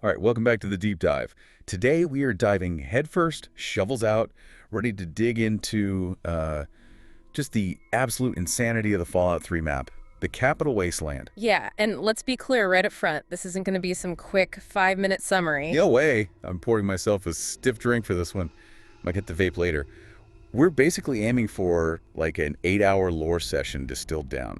All right, welcome back to the deep dive. Today we are diving headfirst, shovels out, ready to dig into just the absolute insanity of the Fallout 3 map, the Capital Wasteland. Yeah, and let's be clear right up front. This isn't going to be some quick 5-minute summary. No way. I'm pouring myself a stiff drink for this one. Might hit the vape later. We're basically aiming for like an 8-hour lore session distilled down.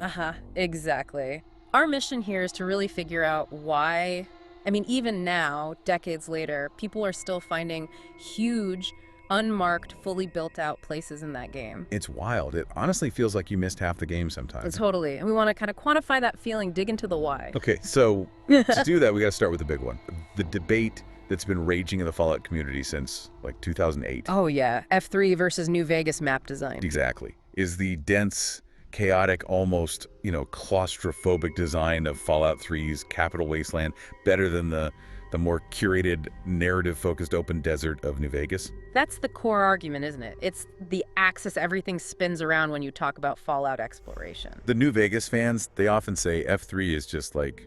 Exactly. Our mission here is to really figure out why, even now, decades later, people are still finding huge, unmarked, fully built out places in that game. It's wild. It honestly feels like you missed half the game sometimes. Totally. And we want to kind of quantify that feeling, dig into the why. Okay, so to do that, we got to start with the big one. The debate that's been raging in the Fallout community since like 2008. Oh yeah, F3 versus New Vegas map design. Exactly. Is the dense, chaotic, almost, claustrophobic design of Fallout 3's Capital Wasteland better than the more curated, narrative-focused open desert of New Vegas? That's the core argument, isn't it? It's the axis everything spins around when you talk about Fallout exploration. The New Vegas fans, they often say F3 is just like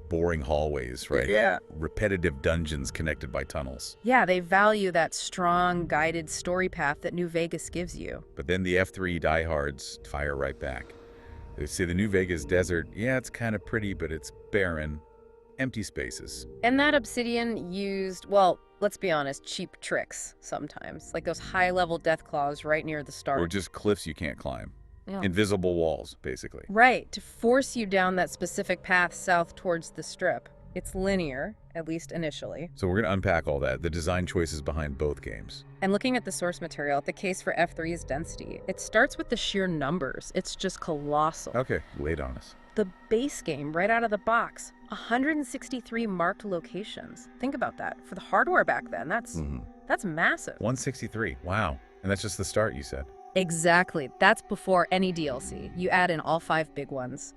boring hallways, right? Yeah. Repetitive dungeons connected by tunnels. Yeah, they value that strong, guided story path that New Vegas gives you. But then the F3 diehards fire right back. They say the New Vegas desert, yeah, it's kind of pretty, but it's barren. Empty spaces. And that Obsidian used, well, let's be honest, cheap tricks sometimes. Like those high-level death claws right near the start. Or just cliffs you can't climb. Yeah. Invisible walls, basically. Right, to force you down that specific path south towards the strip. It's linear, at least initially. So we're going to unpack all that, the design choices behind both games. And looking at the source material, the case for F3's density, it starts with the sheer numbers. It's just colossal. Okay, lay it on us. The base game, right out of the box, 163 marked locations. Think about that. For the hardware back then, that's massive. 163, wow. And that's just the start, you said. Exactly. That's before any DLC. You add in all 5 big ones.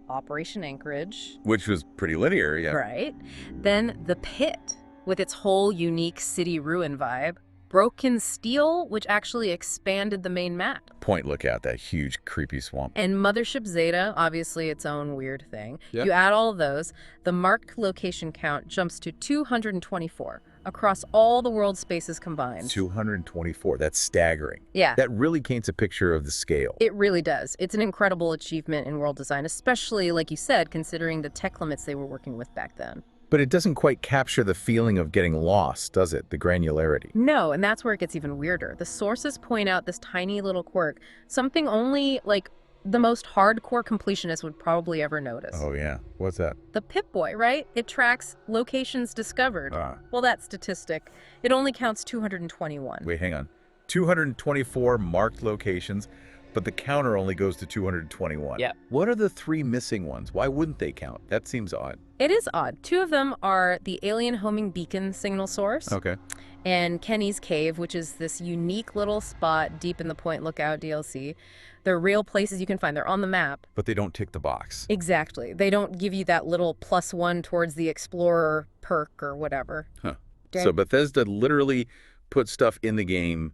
Operation Anchorage. Which was pretty linear, yeah. Right. Then the Pit, with its whole unique city ruin vibe. Broken Steel, which actually expanded the main map. Point lookout, that huge, creepy swamp. And Mothership Zeta, obviously its own weird thing. Yeah. You add all of those, the marked location count jumps to 224 across all the world spaces combined. 224, that's staggering. Yeah. That really paints a picture of the scale. It really does. It's an incredible achievement in world design, especially, like you said, considering the tech limits they were working with back then. But it doesn't quite capture the feeling of getting lost, does it? The granularity. No, and that's where it gets even weirder. The sources point out this tiny little quirk, something only, like, the most hardcore completionist would probably ever notice. Oh, yeah. What's that? The Pip-Boy, right? It tracks locations discovered. Ah. Well, that statistic, it only counts 221. Wait, hang on. 224 marked locations, but the counter only goes to 221. Yeah. What are the 3 missing ones? Why wouldn't they count? That seems odd. It is odd. 2 of them are the alien homing beacon signal source. Okay. And Kenny's Cave, which is this unique little spot deep in the Point Lookout DLC. They're real places you can find. They're on the map. But they don't tick the box. Exactly. They don't give you that little +1 towards the Explorer perk or whatever. Huh. So Bethesda literally put stuff in the game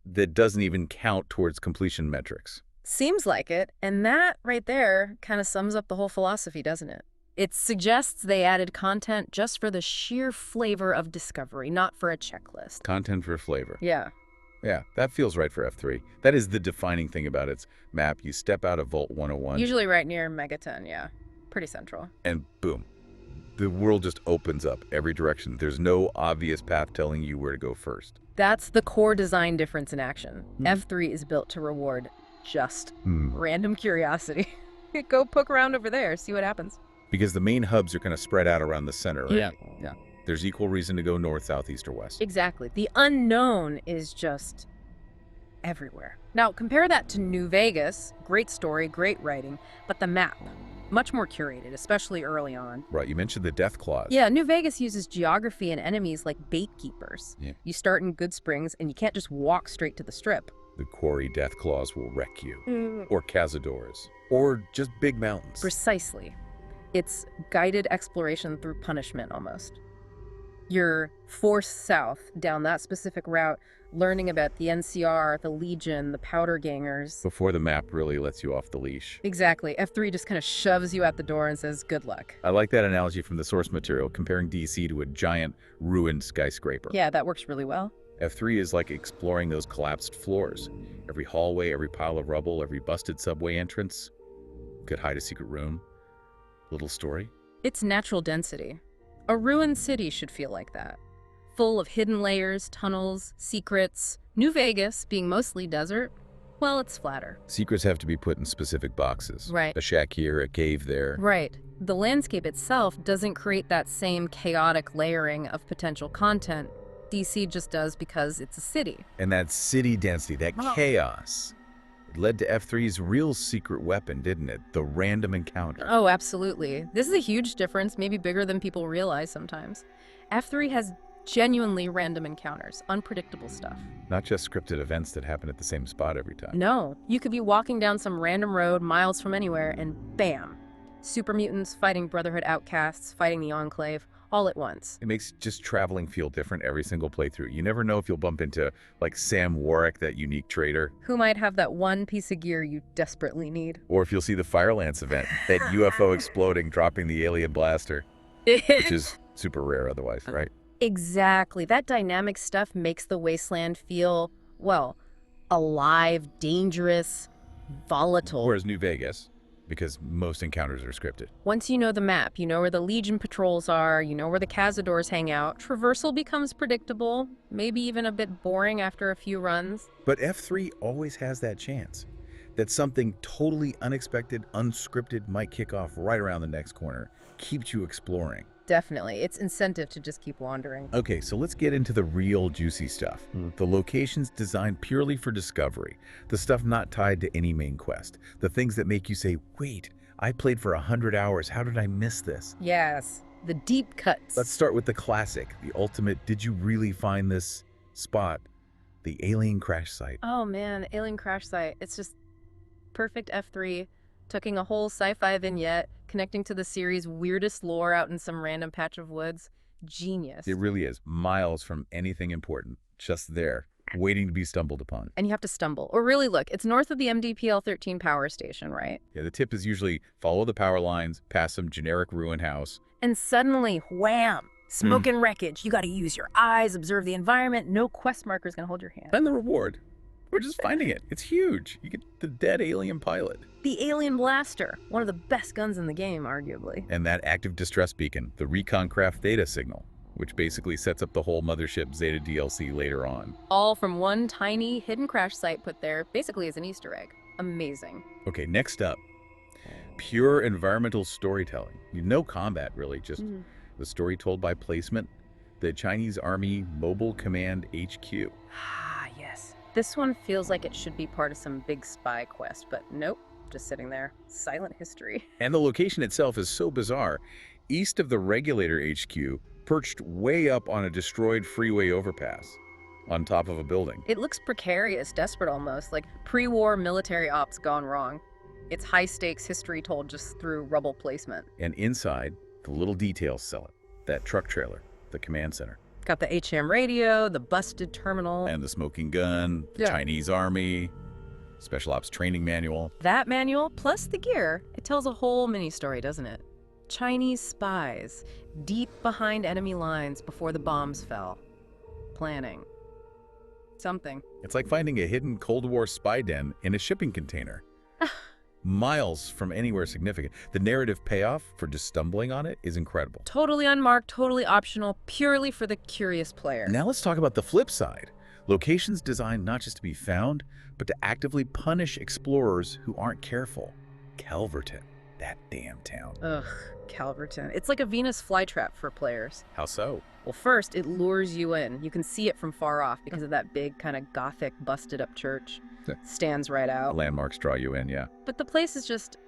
that doesn't even count towards completion metrics. Seems like it. And that right there kind of sums up the whole philosophy, doesn't it? It suggests they added content just for the sheer flavor of discovery, not for a checklist. Content for flavor. Yeah. Yeah, that feels right for F3. That is the defining thing about its map. You step out of Vault 101. Usually right near Megaton, yeah. Pretty central. And boom. The world just opens up every direction. There's no obvious path telling you where to go first. That's the core design difference in action. F3 is built to reward just random curiosity. Go poke around over there, see what happens. Because the main hubs are kind of spread out around the center, right? Yeah. There's equal reason to go north, south, east, or west. Exactly. The unknown is just everywhere. Now, compare that to New Vegas. Great story, great writing, but the map, much more curated, especially early on. Right, you mentioned the death claws. Yeah, New Vegas uses geography and enemies like bait keepers. Yeah. You start in Good Springs, and you can't just walk straight to the strip. The quarry death claws will wreck you. Or cazadores. Or just big mountains. Precisely. It's guided exploration through punishment, almost. You're forced south down that specific route, learning about the NCR, the Legion, the Powder Gangers. Before the map really lets you off the leash. Exactly. F3 just kind of shoves you out the door and says, good luck. I like that analogy from the source material, comparing DC to a giant, ruined skyscraper. Yeah, that works really well. F3 is like exploring those collapsed floors. Every hallway, every pile of rubble, every busted subway entrance could hide a secret room. Little story. It's natural density. A ruined city should feel like that. Full of hidden layers, tunnels, secrets. New Vegas, being mostly desert, well, it's flatter. Secrets have to be put in specific boxes. Right. A shack here, a cave there. Right. The landscape itself doesn't create that same chaotic layering of potential content. DC just does because it's a city. And that city density, that chaos, it led to F3's real secret weapon, didn't it? The random encounter. Oh, absolutely. This is a huge difference, maybe bigger than people realize sometimes. F3 has genuinely random encounters, unpredictable stuff. Not just scripted events that happen at the same spot every time. No, you could be walking down some random road miles from anywhere and bam! Super mutants fighting Brotherhood outcasts, fighting the Enclave, all at once. It makes just traveling feel different every single playthrough. You never know if you'll bump into, like, Sam Warwick, that unique trader. Who might have that one piece of gear you desperately need. Or if you'll see the Firelance event, that UFO exploding, dropping the alien blaster, which is super rare otherwise, right? Exactly. That dynamic stuff makes the wasteland feel, well, alive, dangerous, volatile. Whereas New Vegas, because most encounters are scripted. Once you know the map, you know where the Legion patrols are, you know where the Cazadors hang out, traversal becomes predictable, maybe even a bit boring after a few runs. But F3 always has that chance that something totally unexpected, unscripted might kick off right around the next corner, keeps you exploring. Definitely. It's incentive to just keep wandering. Okay, so let's get into the real juicy stuff. The locations designed purely for discovery. The stuff not tied to any main quest. The things that make you say, wait, I played for 100 hours. How did I miss this? Yes. The deep cuts. Let's start with the classic, the ultimate, did you really find this spot? The alien crash site. Oh man, the alien crash site. It's just perfect F3, taking a whole sci-fi vignette, connecting to the series' weirdest lore out in some random patch of woods. Genius. It really is. Miles from anything important. Just there, waiting to be stumbled upon. And you have to stumble. Or really look, it's north of the MDPL-13 power station, right? Yeah, the tip is usually follow the power lines, past some generic ruin house. And suddenly, wham! Smoke and wreckage. You gotta use your eyes, observe the environment. No quest marker's gonna hold your hand. And the reward. We're just finding it. It's huge. You get the dead alien pilot. The alien blaster. One of the best guns in the game, arguably. And that active distress beacon, the recon craft theta signal, which basically sets up the whole Mothership Zeta DLC later on. All from one tiny hidden crash site put there, basically as an Easter egg. Amazing. Okay, next up. Pure environmental storytelling. No combat, really, just the story told by placement. The Chinese Army Mobile Command HQ. Ah, yes. This one feels like it should be part of some big spy quest, but nope, just sitting there. Silent history. And the location itself is so bizarre. East of the Regulator HQ, perched way up on a destroyed freeway overpass, on top of a building. It looks precarious, desperate almost, like pre-war military ops gone wrong. It's high-stakes history told just through rubble placement. And inside, the little details sell it. That truck trailer, the command center. Got the HM radio, the busted terminal. And the smoking gun, the Chinese Army, Special Ops training manual. That manual, plus the gear, it tells a whole mini-story, doesn't it? Chinese spies, deep behind enemy lines before the bombs fell. Planning. Something. It's like finding a hidden Cold War spy den in a shipping container. Miles from anywhere significant. The narrative payoff for just stumbling on it is incredible. Totally unmarked, totally optional, purely for the curious player. Now let's talk about the flip side. Locations designed not just to be found, but to actively punish explorers who aren't careful. Calverton, that damn town. Ugh, Calverton. It's like a Venus flytrap for players. How so? Well, first, it lures you in. You can see it from far off because of that big, kind of gothic, busted-up church. Stands right out. Landmarks draw you in, yeah. But the place is just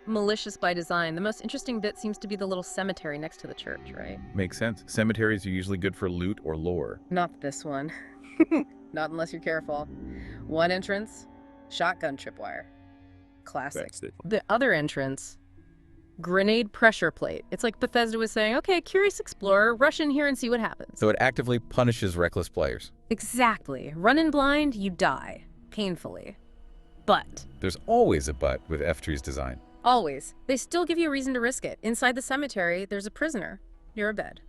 malicious by design. The most interesting bit seems to be the little cemetery next to the church, right? Makes sense. Cemeteries are usually good for loot or lore. Not this one. Not unless you're careful. One entrance, shotgun tripwire. Classic. The other entrance, Grenade pressure plate. It's like Bethesda was saying, okay, curious explorer, rush in here and see what happens. So it actively punishes reckless players. Exactly. Running blind, you die. Painfully. But There's always a but with F3's design. always, they still give you a reason to risk it. Inside the cemetery, there's a prisoner near a bed.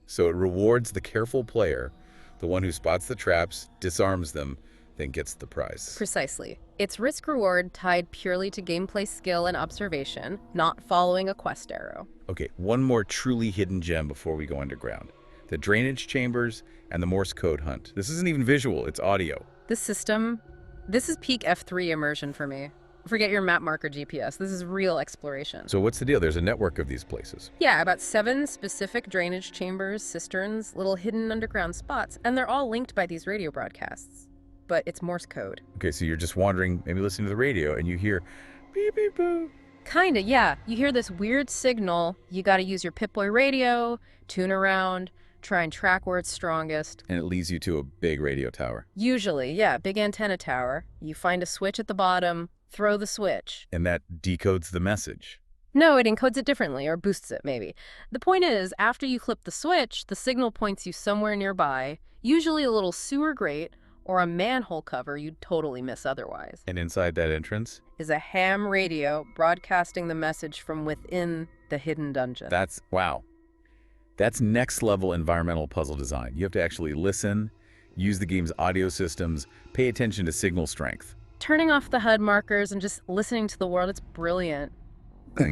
So it rewards the careful player, the one who spots the traps, disarms them, then gets the prize. Precisely. It's risk-reward tied purely to gameplay skill and observation, not following a quest arrow. Okay, one more truly hidden gem before we go underground. The drainage chambers and the Morse code hunt. This isn't even visual, it's audio. This system, this is peak F3 immersion for me. Forget your map marker GPS. This is real exploration. So what's the deal? There's a network of these places. Yeah, about 7 specific drainage chambers, cisterns, little hidden underground spots, and they're all linked by these radio broadcasts. But it's Morse code. Okay, so you're just wandering, maybe listening to the radio, and you hear beep, beep, boop. Kinda, yeah. You hear this weird signal. You gotta use your Pip-Boy radio, tune around, try and track where it's strongest. And it leads you to a big radio tower. Usually, yeah, big antenna tower. You find a switch at the bottom, throw the switch. And that decodes the message. No, it encodes it differently, or boosts it, maybe. The point is, after you flip the switch, the signal points you somewhere nearby, usually a little sewer grate, or a manhole cover you'd totally miss otherwise. And inside that entrance? Is a ham radio broadcasting the message from within the hidden dungeon. Wow. That's next level environmental puzzle design. You have to actually listen, use the game's audio systems, pay attention to signal strength. Turning off the HUD markers and just listening to the world, it's brilliant.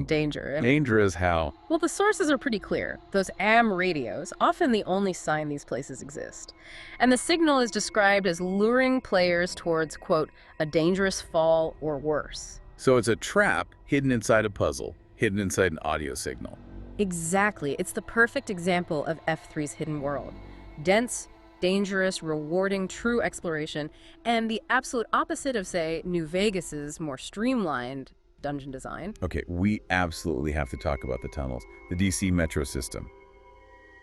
Danger. Danger is how? Well, the sources are pretty clear. Those AM radios, often the only sign these places exist. And the signal is described as luring players towards, quote, a dangerous fall or worse. So it's a trap hidden inside a puzzle, hidden inside an audio signal. Exactly. It's the perfect example of F3's hidden world. Dense, dangerous, rewarding, true exploration, and the absolute opposite of, say, New Vegas's more streamlined dungeon design. Okay, we absolutely have to talk about the tunnels, the DC metro system,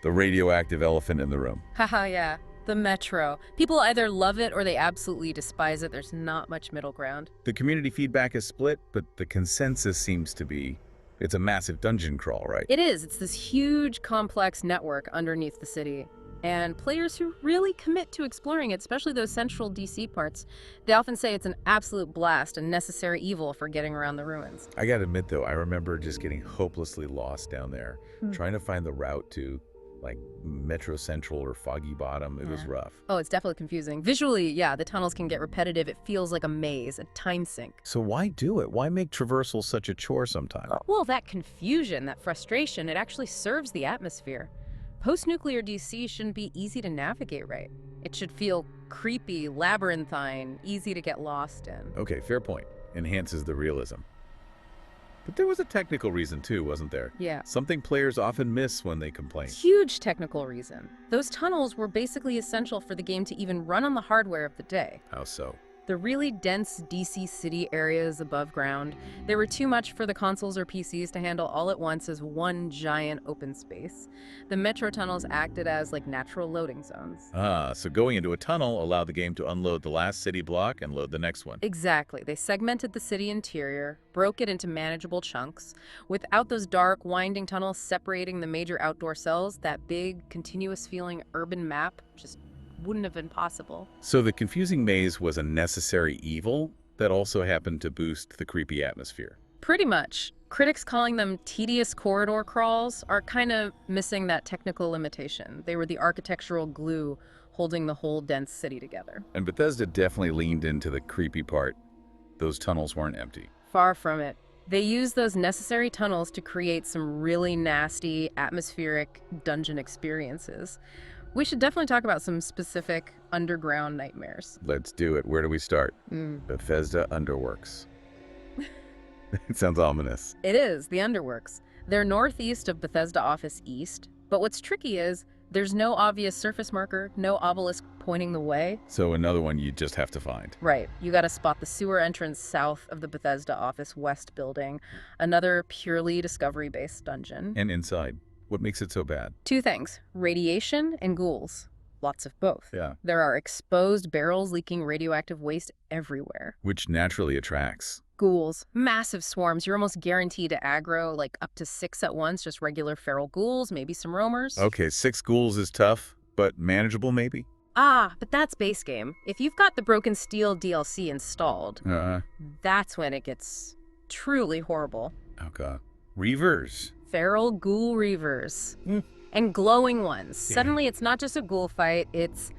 the radioactive elephant in the room. Haha, yeah. The metro. People either love it or they absolutely despise it. There's not much middle ground. The community feedback is split, but the consensus seems to be it's a massive dungeon crawl, right? It is. It's this huge, complex network underneath the city. And players who really commit to exploring it, especially those central DC parts, they often say it's an absolute blast and necessary evil for getting around the ruins. I gotta admit, though, I remember just getting hopelessly lost down there, trying to find the route to, like, Metro Central or Foggy Bottom. It was rough. Oh, it's definitely confusing. Visually, yeah, the tunnels can get repetitive. It feels like a maze, a time sink. So why do it? Why make traversal such a chore sometimes? Well, that confusion, that frustration, it actually serves the atmosphere. Post-nuclear DC shouldn't be easy to navigate right. It should feel creepy, labyrinthine, easy to get lost in. Okay, fair point. Enhances the realism. But there was a technical reason too, wasn't there? Yeah. Something players often miss when they complain. Huge technical reason. Those tunnels were basically essential for the game to even run on the hardware of the day. How so? The really dense DC city areas above ground, they were too much for the consoles or PCs to handle all at once as one giant open space. The metro tunnels acted as like natural loading zones. So going into a tunnel allowed the game to unload the last city block and load the next one. Exactly. They segmented the city interior, broke it into manageable chunks. Without those dark, winding tunnels separating the major outdoor cells, that big, continuous feeling urban map just wouldn't have been possible. So the confusing maze was a necessary evil that also happened to boost the creepy atmosphere. Pretty much. Critics calling them tedious corridor crawls are kind of missing that technical limitation. They were the architectural glue holding the whole dense city together. And Bethesda definitely leaned into the creepy part. Those tunnels weren't empty. Far from it. They used those necessary tunnels to create some really nasty, atmospheric dungeon experiences. We should definitely talk about some specific underground nightmares. Let's do it. Where do we start? Bethesda Underworks. It sounds ominous. It is, the Underworks. They're northeast of Bethesda Office East, but what's tricky is there's no obvious surface marker, no obelisk pointing the way. So another one you just have to find. Right. You gotta spot the sewer entrance south of the Bethesda Office West building, another purely discovery-based dungeon. And inside, what makes it so bad? Two things, radiation and ghouls. Lots of both. Yeah. There are exposed barrels leaking radioactive waste everywhere. Which naturally attracts. Ghouls, massive swarms. You're almost guaranteed to aggro like up to 6 at once, just regular feral ghouls, maybe some roamers. Okay, 6 ghouls is tough, but manageable maybe? Ah, but that's base game. If you've got the Broken Steel DLC installed, that's when it gets truly horrible. Oh god. Reavers. Feral ghoul reavers. And glowing ones. Suddenly it's not just a ghoul fight, it's,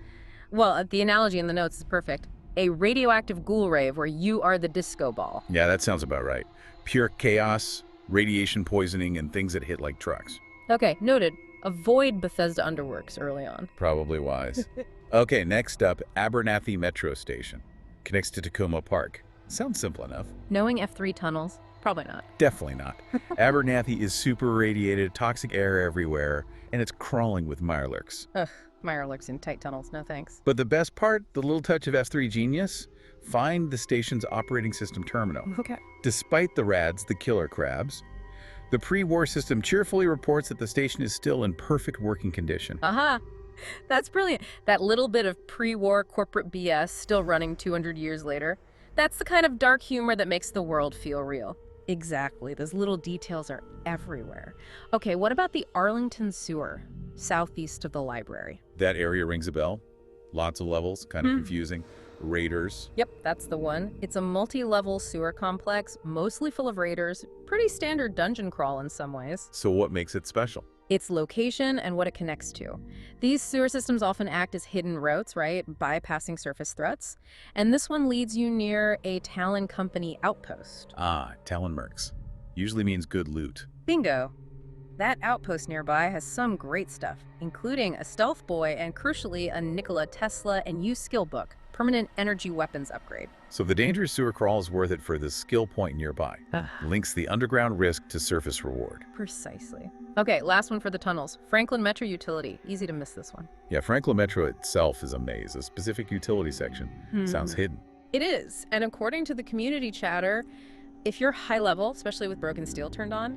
well, the analogy in the notes is perfect. A radioactive ghoul rave where you are the disco ball. Yeah, that sounds about right. Pure chaos, radiation poisoning, and things that hit like trucks. Okay, noted. Avoid Bethesda Underworks early on. Probably wise. Okay, next up, Abernathy Metro Station. Connects to Tacoma Park. Sounds simple enough. Knowing F3 tunnels? Probably not. Definitely not. Abernathy is super radiated, toxic air everywhere, and it's crawling with mirelurks. Ugh, Mirelurks in tight tunnels, no thanks. But the best part, the little touch of F3 genius, find the station's operating system terminal. Okay. Despite the rads, the killer crabs, the pre-war system cheerfully reports that the station is still in perfect working condition. Aha! That's brilliant. That little bit of pre-war corporate BS still running 200 years later. That's the kind of dark humor that makes the world feel real. Exactly. Those little details are everywhere. Okay, what about the Arlington Sewer, southeast of the library? That area rings a bell. Lots of levels, kind of confusing. Raiders. Yep, that's the one. It's a multi-level sewer complex, mostly full of raiders. Pretty standard dungeon crawl in some ways. So what makes it special? Its location and what it connects to. These sewer systems often act as hidden routes, right? Bypassing surface threats. And this one leads you near a Talon Company outpost. Ah, Talon Mercs. Usually means good loot. Bingo. That outpost nearby has some great stuff, including a stealth boy and, crucially, a Nikola Tesla and U skill book. Permanent energy weapons upgrade. So the dangerous sewer crawl is worth it for the skill point nearby. Links the underground risk to surface reward. Precisely. Okay, last one for the tunnels. Franklin Metro Utility. Easy to miss this one. Yeah, Franklin Metro itself is a maze. A specific utility section sounds hidden. It is. And according to the community chatter, if you're high level, especially with Broken Steel turned on,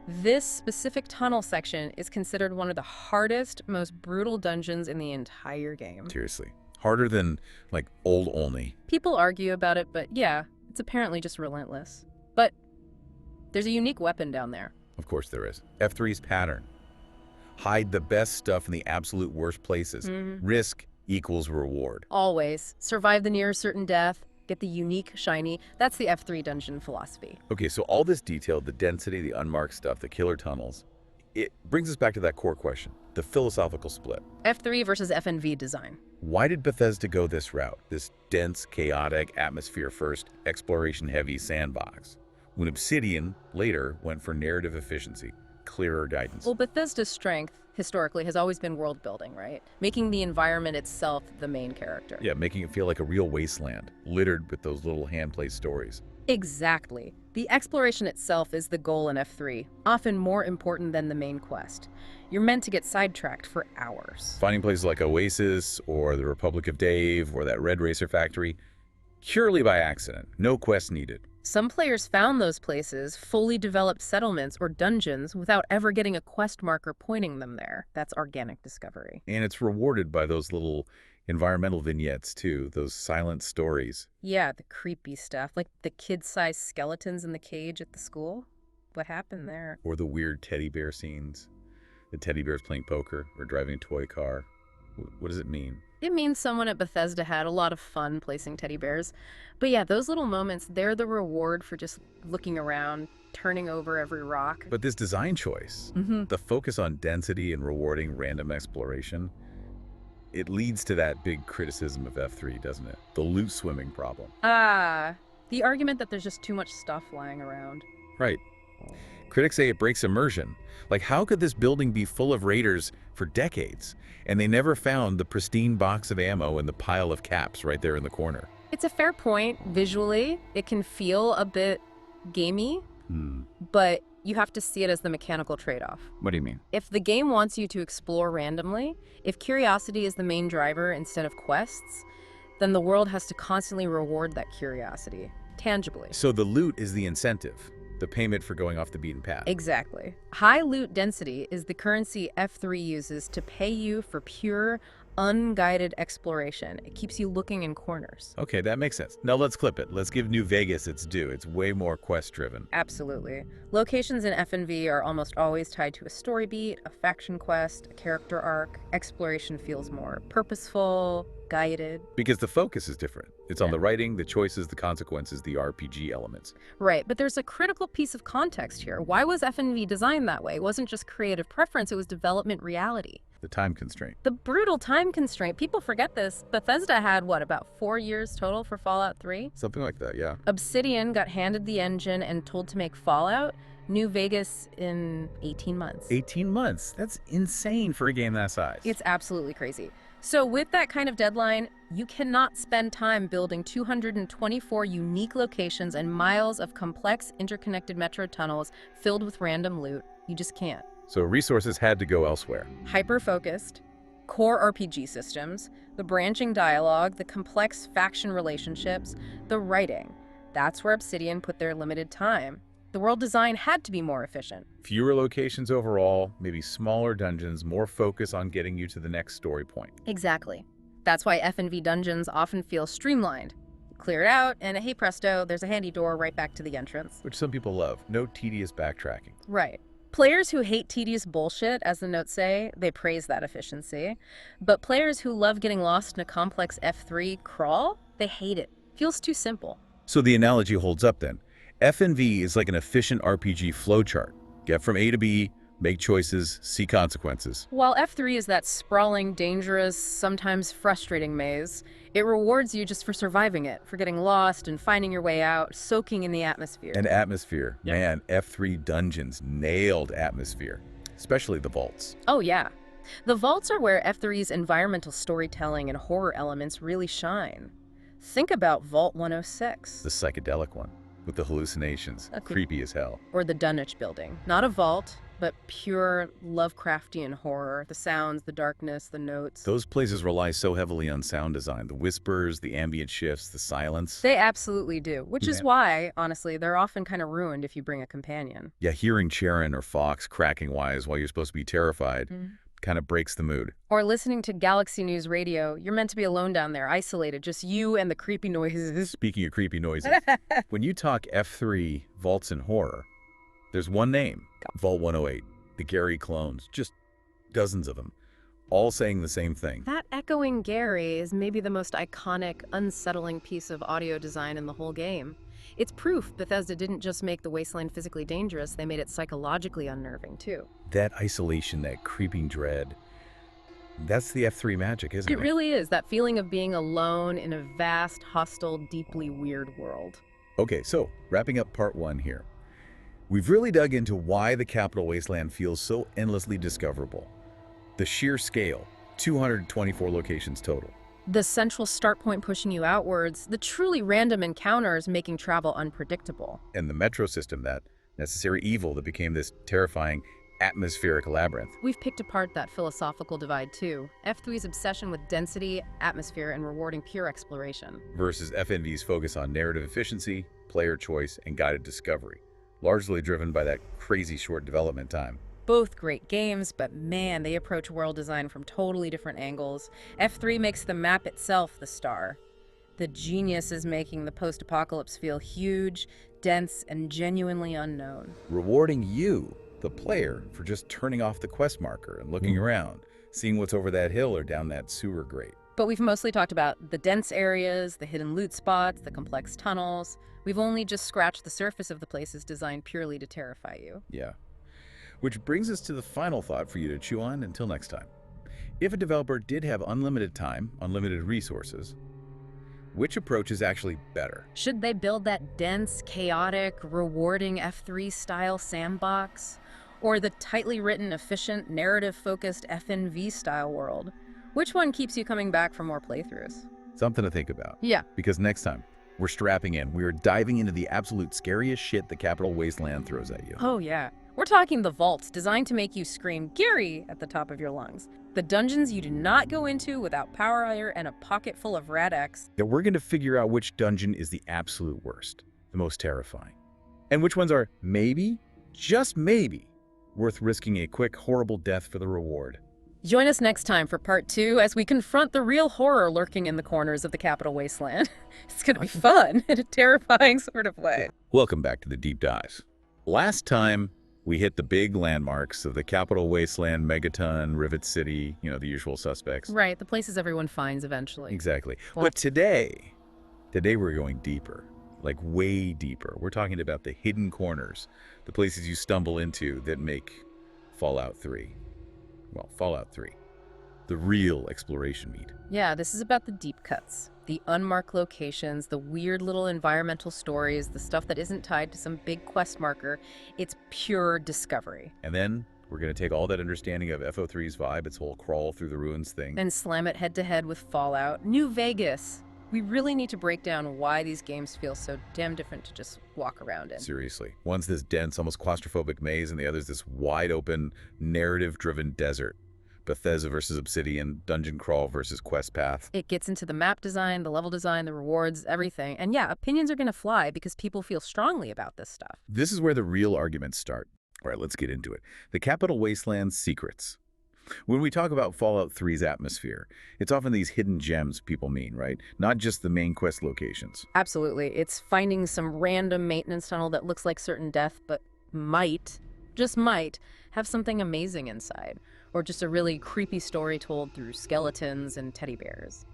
this specific tunnel section is considered one of the hardest, most brutal dungeons in the entire game. Seriously. Harder than, like, old Olney. People argue about it, but yeah, it's apparently just relentless. But there's a unique weapon down there. Of course there is. F3's pattern. Hide the best stuff in the absolute worst places. Risk equals reward. Always. Survive the near certain death, get the unique shiny. That's the F3 dungeon philosophy. Okay, so all this detail, the density, the unmarked stuff, the killer tunnels, it brings us back to that core question, the philosophical split. F3 versus FNV design. Why did Bethesda go this route, this dense, chaotic, atmosphere-first, exploration-heavy sandbox, when Obsidian later went for narrative efficiency, clearer guidance? Well, Bethesda's strength, historically, has always been world building, right? Making the environment itself the main character. Yeah, making it feel like a real wasteland, littered with those little hand-played stories. Exactly. The exploration itself is the goal in F3, often more important than the main quest. You're meant to get sidetracked for hours. Finding places like Oasis, or the Republic of Dave, or that Red Racer factory, purely by accident, no quest needed. Some players found those places, fully developed settlements or dungeons, without ever getting a quest marker pointing them there. That's organic discovery. And it's rewarded by those little environmental vignettes, too, those silent stories. Yeah, the creepy stuff, like the kid-sized skeletons in the cage at the school. What happened there? Or the weird teddy bear scenes. The teddy bears playing poker or driving a toy car. What does it mean? It means someone at Bethesda had a lot of fun placing teddy bears. But yeah, those little moments, they're the reward for just looking around, turning over every rock. But this design choice, the focus on density and rewarding random exploration, it leads to that big criticism of F3, doesn't it? The loot swimming problem. The argument that there's just too much stuff lying around. Right. Critics say it breaks immersion. Like, how could this building be full of raiders for decades, and they never found the pristine box of ammo and the pile of caps right there in the corner? It's a fair point. Visually, it can feel a bit gamey, but you have to see it as the mechanical trade-off. What do you mean? If the game wants you to explore randomly, if curiosity is the main driver instead of quests, then the world has to constantly reward that curiosity, tangibly. So the loot is the incentive, the payment for going off the beaten path. Exactly. High loot density is the currency F3 uses to pay you for pure, unguided exploration. It keeps you looking in corners. Okay, that makes sense. Now let's clip it. Let's give New Vegas its due. It's way more quest-driven. Absolutely. Locations in FNV are almost always tied to a story beat, a faction quest, a character arc. Exploration feels more purposeful, guided. Because the focus is different. It's on Yeah. the writing, the choices, the consequences, the RPG elements. Right, but there's a critical piece of context here. Why was FNV designed that way? It wasn't just creative preference, it was development reality. The time constraint. The brutal time constraint, people forget this. Bethesda had, what, about 4 years total for Fallout 3? Something like that, yeah. Obsidian got handed the engine and told to make Fallout. New Vegas in 18 months. 18 months. That's insane for a game that size. It's absolutely crazy. So with that kind of deadline, you cannot spend time building 224 unique locations and miles of complex interconnected metro tunnels filled with random loot. You just can't. So resources had to go elsewhere. Hyper-focused, core RPG systems, the branching dialogue, the complex faction relationships, the writing. That's where Obsidian put their limited time. The world design had to be more efficient. Fewer locations overall, maybe smaller dungeons, more focus on getting you to the next story point. Exactly. That's why FNV dungeons often feel streamlined. Clear it out, and hey presto, there's a handy door right back to the entrance. Which some people love. No tedious backtracking. Right. Players who hate tedious bullshit, as the notes say, they praise that efficiency. But players who love getting lost in a complex F3 crawl, they hate it. Feels too simple. So the analogy holds up then. FNV is like an efficient RPG flowchart. Get from A to B, make choices, see consequences. While F3 is that sprawling, dangerous, sometimes frustrating maze, it rewards you just for surviving it, for getting lost and finding your way out, soaking in the atmosphere. And atmosphere. Yep. Man, F3 dungeons nailed atmosphere, especially the vaults. Oh yeah. The vaults are where F3's environmental storytelling and horror elements really shine. Think about Vault 106. The psychedelic one, with the hallucinations. Okay. Creepy as hell. Or the Dunwich Building. Not a vault, but pure Lovecraftian horror. The sounds, the darkness, the notes. Those places rely so heavily on sound design. The whispers, the ambient shifts, the silence. They absolutely do, which is Man. why, honestly, they're often kind of ruined if you bring a companion. Yeah, hearing Charon or Fox cracking wise while you're supposed to be terrified kind of breaks the mood. Or listening to Galaxy News Radio, you're meant to be alone down there, isolated, just you and the creepy noises. Speaking of creepy noises, when you talk F3 vaults and horror, there's one name, Vault 108, the Gary clones, just dozens of them, all saying the same thing. That echoing Gary is maybe the most iconic, unsettling piece of audio design in the whole game. It's proof Bethesda didn't just make the wasteland physically dangerous, they made it psychologically unnerving, too. That isolation, that creeping dread, that's the F3 magic, isn't it? It really is, that feeling of being alone in a vast, hostile, deeply weird world. Okay, so wrapping up part one here. We've really dug into why the Capital Wasteland feels so endlessly discoverable. The sheer scale, 224 locations total. The central start point pushing you outwards, the truly random encounters making travel unpredictable. And the metro system, that necessary evil that became this terrifying atmospheric labyrinth. We've picked apart that philosophical divide too. F3's obsession with density, atmosphere, and rewarding pure exploration. Versus FNV's focus on narrative efficiency, player choice, and guided discovery, largely driven by that crazy short development time. Both great games, but man, they approach world design from totally different angles. F3 makes the map itself the star. The genius is making the post-apocalypse feel huge, dense, and genuinely unknown. Rewarding you, the player, for just turning off the quest marker and looking around, seeing what's over that hill or down that sewer grate. But we've mostly talked about the dense areas, the hidden loot spots, the complex tunnels. We've only just scratched the surface of the places designed purely to terrify you. Yeah. Which brings us to the final thought for you to chew on until next time. If a developer did have unlimited time, unlimited resources, which approach is actually better? Should they build that dense, chaotic, rewarding F3 style sandbox? Or the tightly written, efficient, narrative-focused FNV style world? Which one keeps you coming back for more playthroughs? Something to think about. Yeah. Because next time, we're strapping in. We are diving into the absolute scariest shit the Capital Wasteland throws at you. Oh yeah. We're talking the vaults, designed to make you scream Gary at the top of your lungs. The dungeons you do not go into without power iron and a pocket full of rad X. That we're going to figure out which dungeon is the absolute worst, the most terrifying. And which ones are maybe, just maybe, worth risking a quick, horrible death for the reward. Join us next time for part 2 as we confront the real horror lurking in the corners of the capital wasteland. It's going to be fun in a terrifying sort of way. Welcome back to the Deep Dives. Last time, we hit the big landmarks of the capital wasteland, Megaton, Rivet City, the usual suspects. Right, the places everyone finds eventually. Exactly. Well, But today we're going deeper, like way deeper. We're talking about the hidden corners, the places you stumble into that make Fallout 3. Well, Fallout 3. The real exploration meat. yeah, this is about the deep cuts, the unmarked locations, the weird little environmental stories, the stuff that isn't tied to some big quest marker. It's pure discovery. And then we're going to take all that understanding of FO3's vibe, its whole crawl through the ruins thing. And slam it head to head with Fallout. New Vegas. We really need to break down why these games feel so damn different to just walk around in. Seriously. One's this dense, almost claustrophobic maze, and the other's this wide-open, narrative-driven desert. Bethesda versus Obsidian, dungeon crawl versus quest path. It gets into the map design, the level design, the rewards, everything. And yeah, opinions are going to fly because people feel strongly about this stuff. This is where the real arguments start. All right, let's get into it. The Capital Wasteland's secrets. When we talk about Fallout 3's atmosphere, it's often these hidden gems people mean, right? Not just the main quest locations. Absolutely. It's finding some random maintenance tunnel that looks like certain death, but just might, have something amazing inside. Or just a really creepy story told through skeletons and teddy bears.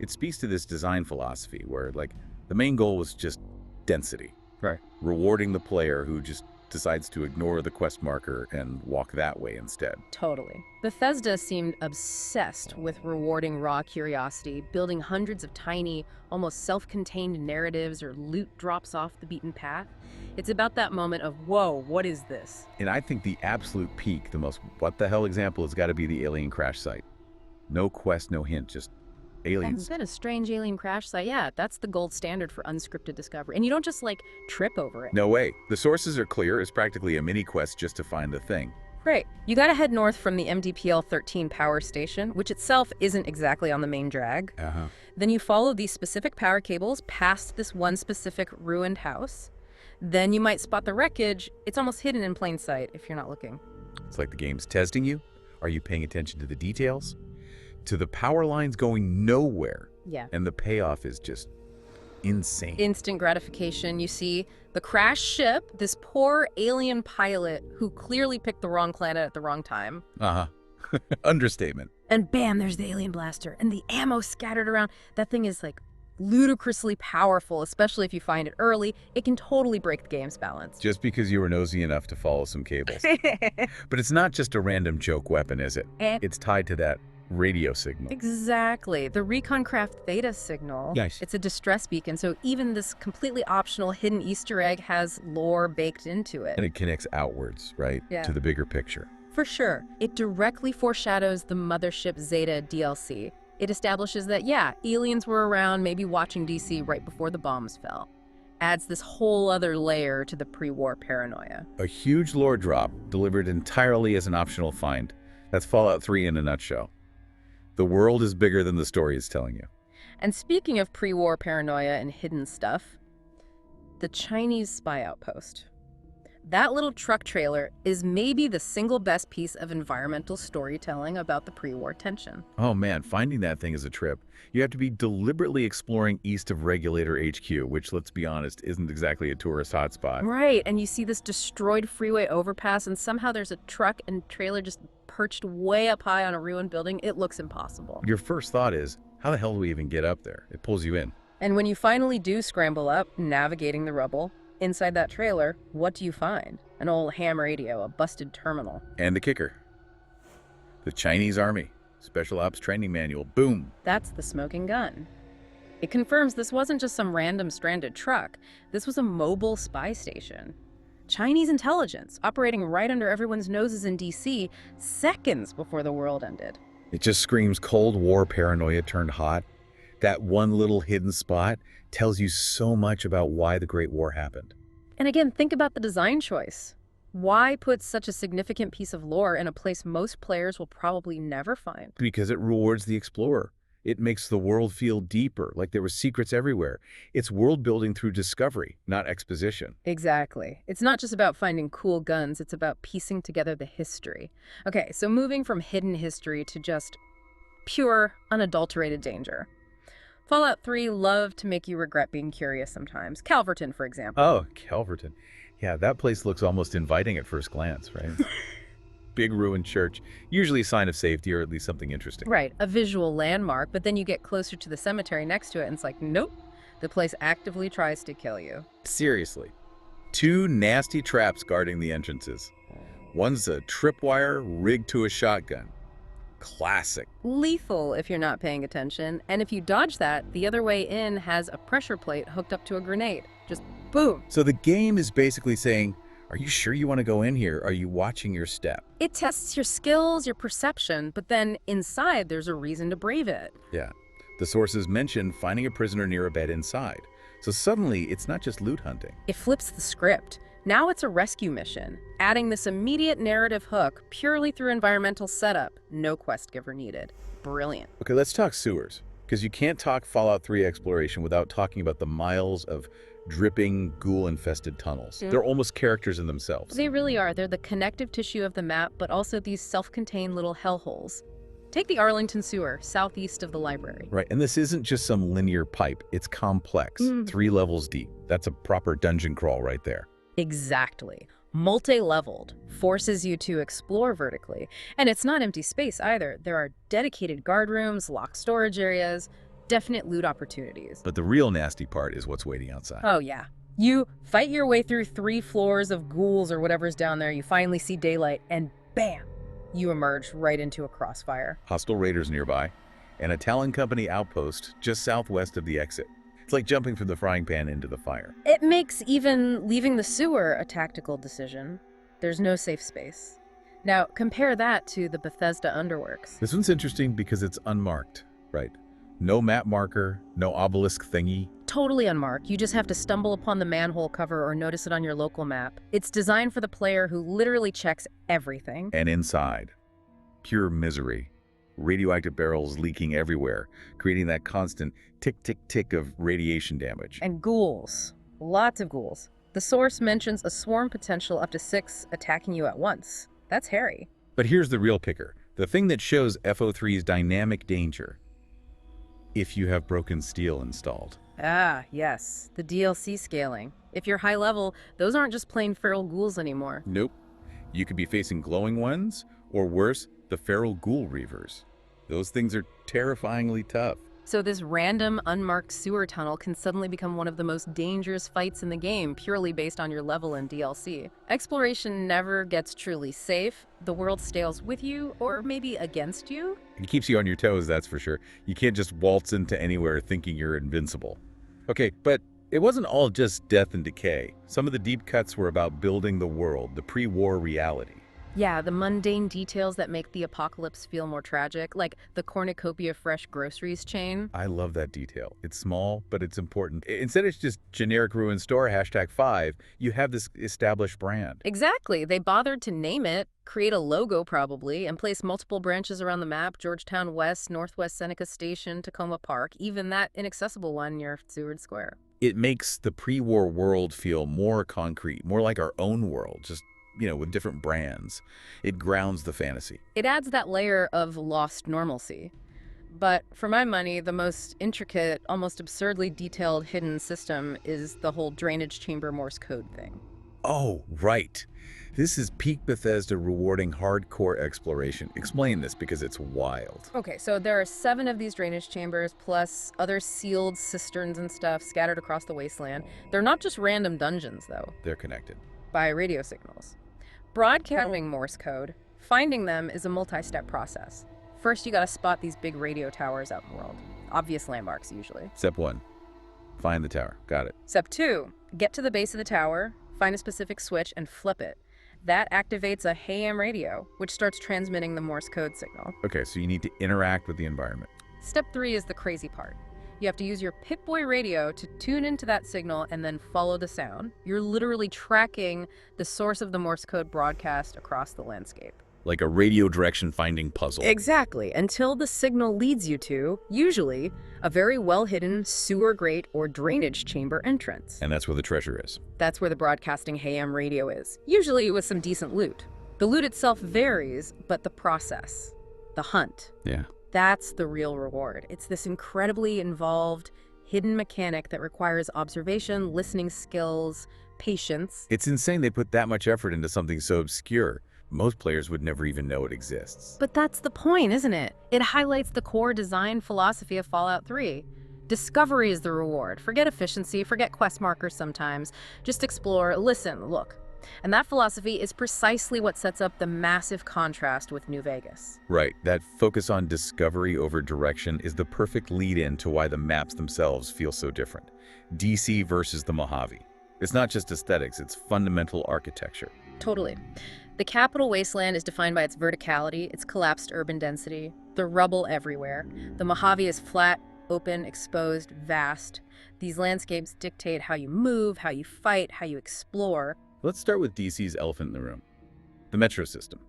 It speaks to this design philosophy where, the main goal was just density. Right. Rewarding the player who just decides to ignore the quest marker and walk that way instead. Totally. Bethesda seemed obsessed with rewarding raw curiosity, building hundreds of tiny, almost self-contained narratives or loot drops off the beaten path. It's about that moment of, whoa, what is this? And I think the absolute peak, the most what-the-hell example has got to be the alien crash site. No quest, no hint, just aliens. It's been a strange alien crash site. Yeah, that's the gold standard for unscripted discovery. And you don't just, trip over it. No way. The sources are clear. It's practically a mini quest just to find the thing. Right. You gotta head north from the MDPL-13 power station, which itself isn't exactly on the main drag. Then you follow these specific power cables past this one specific ruined house. Then you might spot the wreckage. It's almost hidden in plain sight if you're not looking. It's like the game's testing you. Are you paying attention to the details? To the power lines going nowhere. Yeah. And the payoff is just insane. Instant gratification. You see the crashed ship, this poor alien pilot who clearly picked the wrong planet at the wrong time. Understatement. And bam, there's the alien blaster and the ammo scattered around. That thing is ludicrously powerful, especially if you find it early. It can totally break the game's balance. Just because you were nosy enough to follow some cables. But it's not just a random joke weapon, is it? It's tied to that radio signal. Exactly. The Recon Craft Theta signal. Nice. It's a distress beacon, so even this completely optional hidden Easter egg has lore baked into it. And it connects outwards, right? Yeah. To the bigger picture. For sure. It directly foreshadows the Mothership Zeta DLC. It establishes that, yeah, aliens were around, maybe watching DC right before the bombs fell. Adds this whole other layer to the pre-war paranoia. A huge lore drop delivered entirely as an optional find. That's Fallout 3 in a nutshell. The world is bigger than the story is telling you. And speaking of pre-war paranoia and hidden stuff, the Chinese spy outpost. That little truck trailer is maybe the single best piece of environmental storytelling about the pre-war tension. Oh man, finding that thing is a trip. You have to be deliberately exploring east of Regulator HQ, which, let's be honest, isn't exactly a tourist hotspot. Right, and you see this destroyed freeway overpass, and somehow there's a truck and trailer just perched way up high on a ruined building. It looks impossible. Your first thought is, how the hell do we even get up there? It pulls you in. And when you finally do scramble up, navigating the rubble, inside that trailer, what do you find? An old ham radio, a busted terminal. And the kicker. The Chinese Army. Special Ops Training Manual. Boom. That's the smoking gun. It confirms this wasn't just some random stranded truck. This was a mobile spy station. Chinese intelligence operating right under everyone's noses in DC seconds before the world ended. It just screams Cold War paranoia turned hot. That one little hidden spot tells you so much about why the Great War happened. And again, think about the design choice. Why put such a significant piece of lore in a place most players will probably never find? Because it rewards the explorer. It makes the world feel deeper, like there were secrets everywhere. It's world building through discovery, not exposition. Exactly. It's not just about finding cool guns, it's about piecing together the history. Okay, so moving from hidden history to just pure, unadulterated danger. Fallout 3 loved to make you regret being curious sometimes. Calverton, for example. Oh, Calverton. Yeah, that place looks almost inviting at first glance, right? Big ruined church, usually a sign of safety or at least something interesting. Right, a visual landmark, but then you get closer to the cemetery next to it and it's like, nope, the place actively tries to kill you. Seriously. Two nasty traps guarding the entrances. One's a tripwire rigged to a shotgun. Classic. Lethal if you're not paying attention, and if you dodge that, the other way in has a pressure plate hooked up to a grenade. Just boom. So the game is basically saying, are you sure you want to go in here? Are you watching your step? It tests your skills, your perception, but then inside there's a reason to brave it. Yeah. The sources mention finding a prisoner near a bed inside. So suddenly, it's not just loot hunting. It flips the script. Now it's a rescue mission, adding this immediate narrative hook purely through environmental setup. No quest giver needed. Brilliant. Okay, let's talk sewers. Because you can't talk Fallout 3 exploration without talking about the miles of dripping, ghoul-infested tunnels. They're almost characters in themselves. They really are. They're the connective tissue of the map, but also these self-contained little hellholes. Take the Arlington Sewer, southeast of the library. Right, and this isn't just some linear pipe. It's complex, 3 levels deep. That's a proper dungeon crawl right there. Exactly. Multi-leveled, forces you to explore vertically. And it's not empty space either. There are dedicated guard rooms, locked storage areas, definite loot opportunities. But the real nasty part is what's waiting outside. Oh, yeah. You fight your way through 3 floors of ghouls or whatever's down there, you finally see daylight, and bam! You emerge right into a crossfire. Hostile raiders nearby, and a Talon Company outpost just southwest of the exit. It's like jumping from the frying pan into the fire. It makes even leaving the sewer a tactical decision. There's no safe space. Now, compare that to the Bethesda Underworks. This one's interesting because it's unmarked, right? No map marker, no obelisk thingy. Totally unmarked. You just have to stumble upon the manhole cover or notice it on your local map. It's designed for the player who literally checks everything. And inside, pure misery. Radioactive barrels leaking everywhere, creating that constant tick-tick-tick of radiation damage. And ghouls. Lots of ghouls. The source mentions a swarm potential up to 6 attacking you at once. That's hairy. But here's the real kicker. The thing that shows FO3's dynamic danger. If you have broken steel installed. Ah, yes. The DLC scaling. If you're high level, those aren't just plain feral ghouls anymore. Nope. You could be facing glowing ones, or worse, the feral ghoul reavers. Those things are terrifyingly tough. So this random, unmarked sewer tunnel can suddenly become one of the most dangerous fights in the game, purely based on your level in DLC. Exploration never gets truly safe. The world stales with you, or maybe against you. It keeps you on your toes, that's for sure. You can't just waltz into anywhere thinking you're invincible. Okay, but it wasn't all just death and decay. Some of the deep cuts were about building the world, the pre-war reality. Yeah, the mundane details that make the apocalypse feel more tragic, like the cornucopia fresh groceries chain. I love that detail. It's small, but it's important. Instead of just generic ruined store, #5, you have this established brand. Exactly. They bothered to name it, create a logo probably, and place multiple branches around the map: Georgetown West, Northwest Seneca Station, Tacoma Park, even that inaccessible one near Seward Square. It makes the pre-war world feel more concrete, more like our own world, just with different brands. It grounds the fantasy. It adds that layer of lost normalcy. But for my money, the most intricate, almost absurdly detailed hidden system is the whole drainage chamber Morse code thing. Oh, right. This is peak Bethesda rewarding hardcore exploration. Explain this because it's wild. Okay, so there are 7 of these drainage chambers, plus other sealed cisterns and stuff scattered across the wasteland. They're not just random dungeons, though. They're connected By radio signals. Broadcasting Morse code, finding them is a multi-step process. First, you gotta spot these big radio towers out in the world. Obvious landmarks, usually. Step 1, find the tower. Got it. Step 2, get to the base of the tower, find a specific switch, and flip it. That activates a ham radio, which starts transmitting the Morse code signal. Okay, so you need to interact with the environment. Step 3 is the crazy part. You have to use your Pip-Boy radio to tune into that signal and then follow the sound. You're literally tracking the source of the Morse code broadcast across the landscape. Like a radio direction finding puzzle. Exactly, until the signal leads you to, usually, a very well-hidden sewer grate or drainage chamber entrance. And that's where the treasure is. That's where the broadcasting ham radio is, usually with some decent loot. The loot itself varies, but the process, the hunt, Yeah. that's the real reward. It's this incredibly involved, hidden mechanic that requires observation, listening skills, patience. It's insane they put that much effort into something so obscure. Most players would never even know it exists. But that's the point, isn't it? It highlights the core design philosophy of Fallout 3. Discovery is the reward. Forget efficiency, forget quest markers sometimes. Just explore, listen, look. And that philosophy is precisely what sets up the massive contrast with New Vegas. Right, that focus on discovery over direction is the perfect lead-in to why the maps themselves feel so different. DC versus the Mojave. It's not just aesthetics, it's fundamental architecture. Totally. The capital wasteland is defined by its verticality, its collapsed urban density, the rubble everywhere. The Mojave is flat, open, exposed, vast. These landscapes dictate how you move, how you fight, how you explore. Let's start with DC's elephant in the room. The metro system.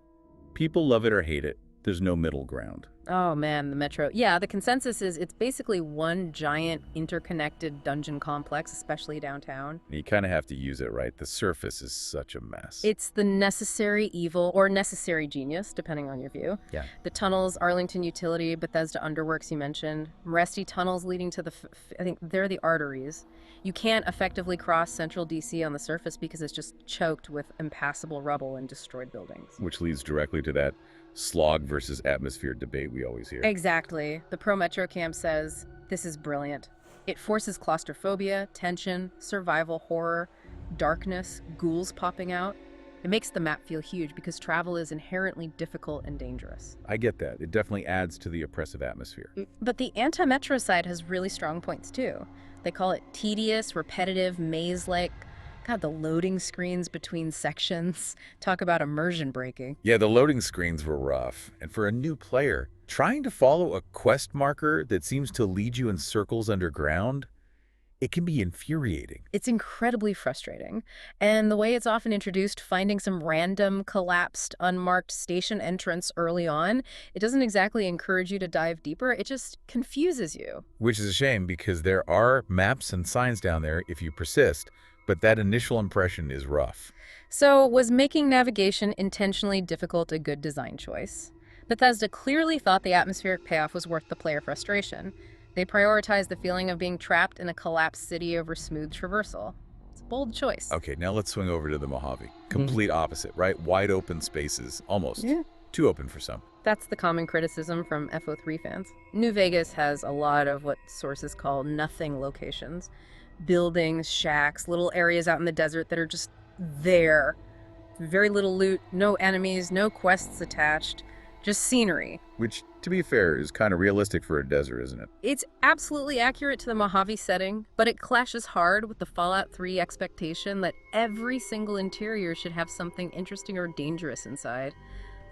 People love it or hate it. There's no middle ground. Oh man, the Metro. Yeah, the consensus is it's basically one giant interconnected dungeon complex, especially downtown. You kind of have to use it, right? The surface is such a mess. It's the necessary evil or necessary genius, depending on your view. Yeah. The tunnels, Arlington Utility, Bethesda Underworks you mentioned, Resty tunnels leading to I think they're the arteries. You can't effectively cross central DC on the surface because it's just choked with impassable rubble and destroyed buildings. Which leads directly to that slog versus atmosphere debate we always hear. Exactly. The Pro Metro camp says, this is brilliant. It forces claustrophobia, tension, survival horror, darkness, ghouls popping out. It makes the map feel huge because travel is inherently difficult and dangerous. I get that. It definitely adds to the oppressive atmosphere. But the anti-metro side has really strong points too. They call it tedious, repetitive, maze-like. God, the loading screens between sections. Talk about immersion breaking. Yeah, the loading screens were rough. And for a new player, trying to follow a quest marker that seems to lead you in circles underground, it can be infuriating. It's incredibly frustrating. And the way it's often introduced, finding some random, collapsed, unmarked station entrance early on, it doesn't exactly encourage you to dive deeper. It just confuses you. Which is a shame because there are maps and signs down there if you persist, but that initial impression is rough. So, was making navigation intentionally difficult a good design choice? Bethesda clearly thought the atmospheric payoff was worth the player frustration. They prioritized the feeling of being trapped in a collapsed city over smooth traversal. It's a bold choice. Okay, now let's swing over to the Mojave. Complete opposite, right? Wide open spaces, almost. Yeah. Too open for some. That's the common criticism from FO3 fans. New Vegas has a lot of what sources call nothing locations. Buildings, shacks, little areas out in the desert that are just there. Very little loot, no enemies, no quests attached, just scenery. Which, to be fair, is kind of realistic for a desert, isn't it? It's absolutely accurate to the Mojave setting, but it clashes hard with the Fallout 3 expectation that every single interior should have something interesting or dangerous inside.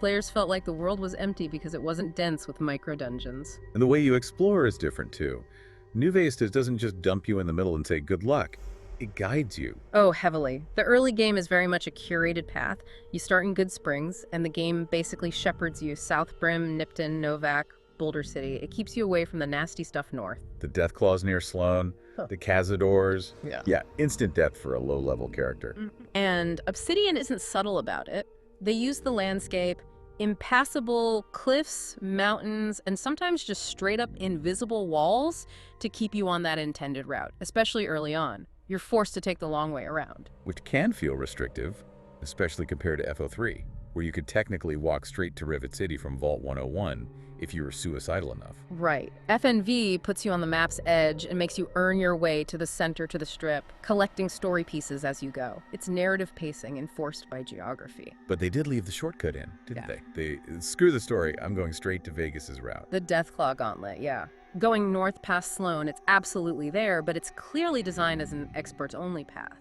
Players felt like the world was empty because it wasn't dense with micro-dungeons. And the way you explore is different, too. New Vegas doesn't just dump you in the middle and say, good luck. It guides you. Oh, heavily. The early game is very much a curated path. You start in Good Springs, and the game basically shepherds you South Brim, Nipton, Novak, Boulder City. It keeps you away from the nasty stuff north. The death claws near Sloan, the Cazadors. Yeah, instant death for a low-level character. And Obsidian isn't subtle about it. They use the landscape, impassable cliffs, mountains, and sometimes just straight-up invisible walls to keep you on that intended route, especially early on. You're forced to take the long way around. Which can feel restrictive, especially compared to FO3, where you could technically walk straight to Rivet City from Vault 101 if you were suicidal enough. Right. FNV puts you on the map's edge and makes you earn your way to the center to the strip, collecting story pieces as you go. It's narrative pacing enforced by geography. But they did leave the shortcut in, didn't they? Screw the story, I'm going straight to Vegas's route. The Deathclaw Gauntlet, yeah. Going north past Sloan, it's absolutely there, but it's clearly designed as an experts-only path.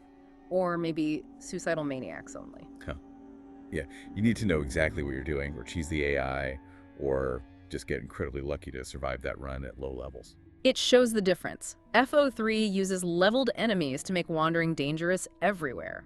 Or maybe suicidal maniacs only. Huh. Yeah, you need to know exactly what you're doing, or cheese the AI, or just get incredibly lucky to survive that run at low levels. It shows the difference. FO3 uses leveled enemies to make wandering dangerous everywhere.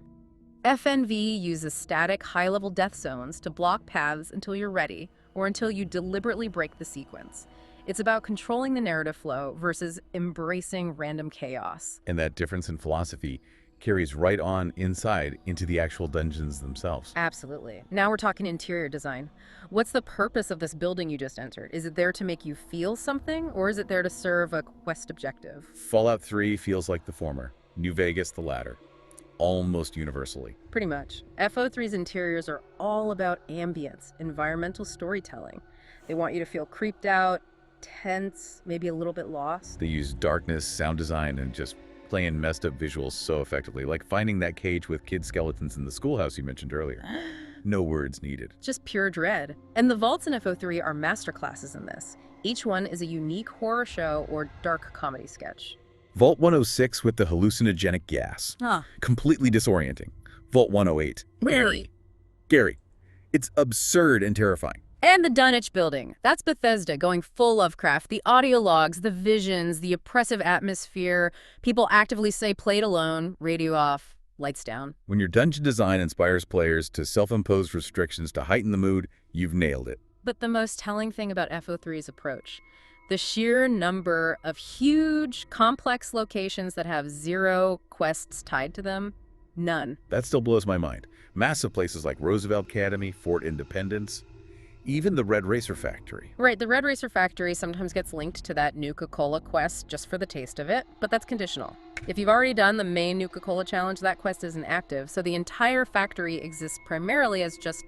FNV uses static, high-level death zones to block paths until you're ready, or until you deliberately break the sequence. It's about controlling the narrative flow versus embracing random chaos. And that difference in philosophy carries right on inside into the actual dungeons themselves. Absolutely. Now we're talking interior design. What's the purpose of this building you just entered? Is it there to make you feel something, or is it there to serve a quest objective? Fallout 3 feels like the former, New Vegas the latter, almost universally. Pretty much. FO3's interiors are all about ambience, environmental storytelling. They want you to feel creeped out, tense, maybe a little bit lost. They use darkness, sound design, and just playing messed up visuals so effectively, like finding that cage with kid skeletons in the schoolhouse you mentioned earlier. No words needed. Just pure dread. And the vaults in FO3 are masterclasses in this. Each one is a unique horror show or dark comedy sketch. Vault 106 with the hallucinogenic gas. Completely disorienting. Vault 108. Gary. It's absurd and terrifying. And the Dunwich Building. That's Bethesda going full Lovecraft. The audio logs, the visions, the oppressive atmosphere. People actively say played alone, radio off, lights down. When your dungeon design inspires players to self-impose restrictions to heighten the mood, you've nailed it. But the most telling thing about FO3's approach, the sheer number of huge, complex locations that have 0 quests tied to them, none. That still blows my mind. Massive places like Roosevelt Academy, Fort Independence, even the Red Racer Factory. Right, the Red Racer Factory sometimes gets linked to that Nuka-Cola quest just for the taste of it, but that's conditional. If you've already done the main Nuka-Cola challenge, that quest isn't active, so the entire factory exists primarily as just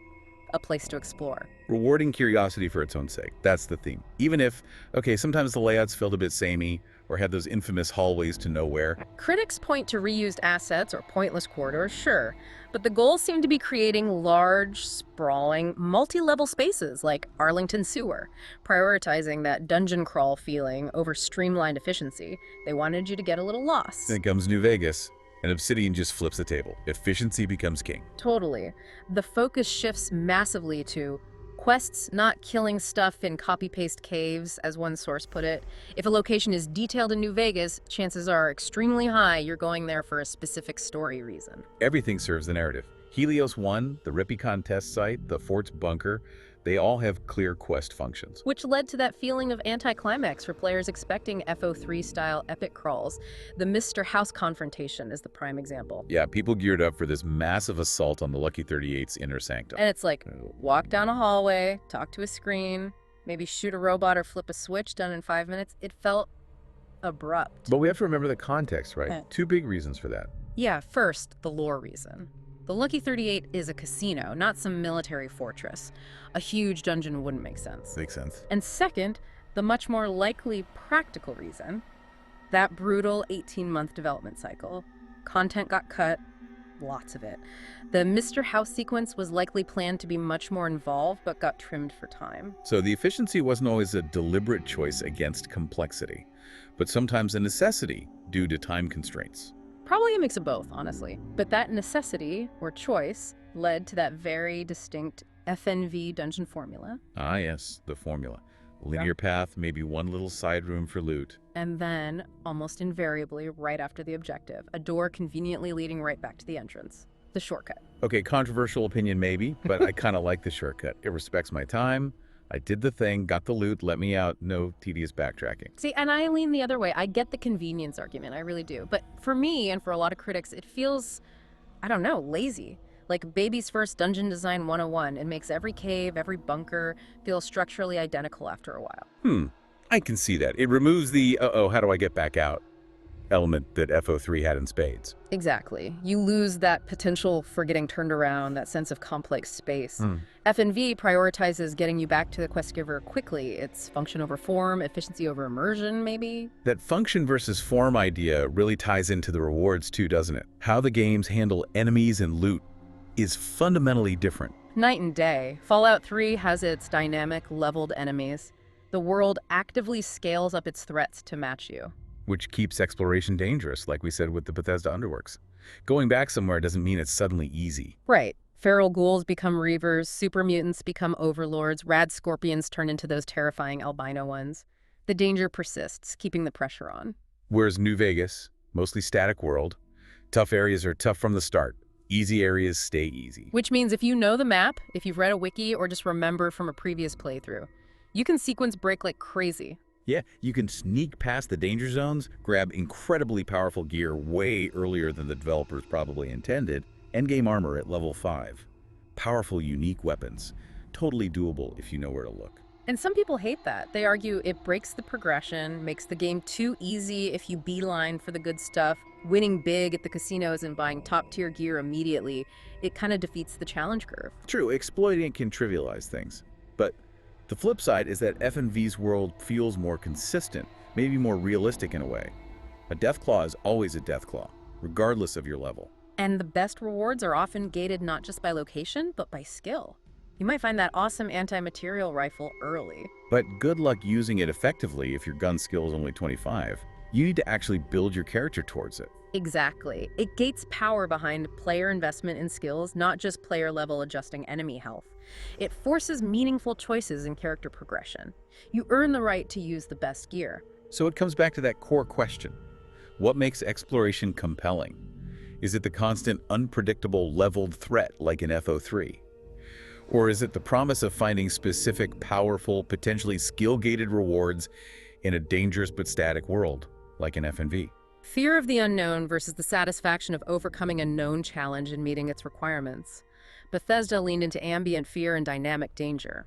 a place to explore. Rewarding curiosity for its own sake. That's the theme. Even if, okay, sometimes the layouts felt a bit samey or had those infamous hallways to nowhere. Critics point to reused assets or pointless corridors, sure, but the goal seemed to be creating large, sprawling, multi-level spaces like Arlington Sewer, prioritizing that dungeon crawl feeling over streamlined efficiency. They wanted you to get a little lost. Then comes New Vegas, and Obsidian just flips the table. Efficiency becomes king. Totally. The focus shifts massively to quests, not killing stuff in copy-paste caves, as one source put it. If a location is detailed in New Vegas, chances are extremely high you're going there for a specific story reason. Everything serves the narrative. Helios 1, the Ripicon test site, the fort's bunker, they all have clear quest functions. Which led to that feeling of anticlimax for players expecting FO3-style epic crawls. The Mr. House confrontation is the prime example. Yeah, people geared up for this massive assault on the Lucky 38's inner sanctum. And it's like, walk down a hallway, talk to a screen, maybe shoot a robot or flip a switch done in 5 minutes. It felt abrupt. But we have to remember the context, right? 2 big reasons for that. Yeah, first, the lore reason. The Lucky 38 is a casino, not some military fortress. A huge dungeon wouldn't make sense. Makes sense. And second, the much more likely practical reason, that brutal 18-month development cycle. Content got cut, lots of it. The Mr. House sequence was likely planned to be much more involved, but got trimmed for time. So the efficiency wasn't always a deliberate choice against complexity, but sometimes a necessity due to time constraints. Probably a mix of both, honestly. But that necessity, or choice, led to that very distinct FNV dungeon formula. Ah, yes, the formula. Linear path, maybe one little side room for loot. And then, almost invariably, right after the objective, a door conveniently leading right back to the entrance. The shortcut. Okay, controversial opinion maybe, but I kind of like the shortcut. It respects my time. I did the thing, got the loot, let me out, no tedious backtracking. See, and I lean the other way. I get the convenience argument, I really do. But for me, and for a lot of critics, it feels, I don't know, lazy. Like baby's first dungeon design 101. It makes every cave, every bunker feel structurally identical after a while. I can see that. It removes the, uh-oh, how do I get back out element that FO3 had in spades. Exactly. You lose that potential for getting turned around, that sense of complex space. FNV prioritizes getting you back to the quest giver quickly. It's function over form, efficiency over immersion, maybe? That function versus form idea really ties into the rewards too, doesn't it? How the games handle enemies and loot is fundamentally different. Night and day. Fallout 3 has its dynamic, leveled enemies. The world actively scales up its threats to match you. Which keeps exploration dangerous, like we said with the Bethesda Underworks. Going back somewhere doesn't mean it's suddenly easy. Right. Feral ghouls become reavers, super mutants become overlords, rad scorpions turn into those terrifying albino ones. The danger persists, keeping the pressure on. Whereas New Vegas, mostly static world, tough areas are tough from the start. Easy areas stay easy. Which means if you know the map, if you've read a wiki, or just remember from a previous playthrough, you can sequence break like crazy. Yeah, you can sneak past the danger zones, grab incredibly powerful gear way earlier than the developers probably intended, endgame armor at level 5. Powerful, unique weapons. Totally doable if you know where to look. And some people hate that. They argue it breaks the progression, makes the game too easy if you beeline for the good stuff, winning big at the casinos and buying top-tier gear immediately. It kind of defeats the challenge curve. True, exploiting it can trivialize things. But the flip side is that FNV's world feels more consistent, maybe more realistic in a way. A Deathclaw is always a Deathclaw, regardless of your level. And the best rewards are often gated not just by location, but by skill. You might find that awesome anti-material rifle early. But good luck using it effectively if your gun skill is only 25. You need to actually build your character towards it. Exactly. It gates power behind player investment in skills, not just player level adjusting enemy health. It forces meaningful choices in character progression. You earn the right to use the best gear. So it comes back to that core question. What makes exploration compelling? Is it the constant, unpredictable, leveled threat like in FO3? Or is it the promise of finding specific, powerful, potentially skill-gated rewards in a dangerous but static world, like in FNV? Fear of the unknown versus the satisfaction of overcoming a known challenge and meeting its requirements. Bethesda leaned into ambient fear and dynamic danger.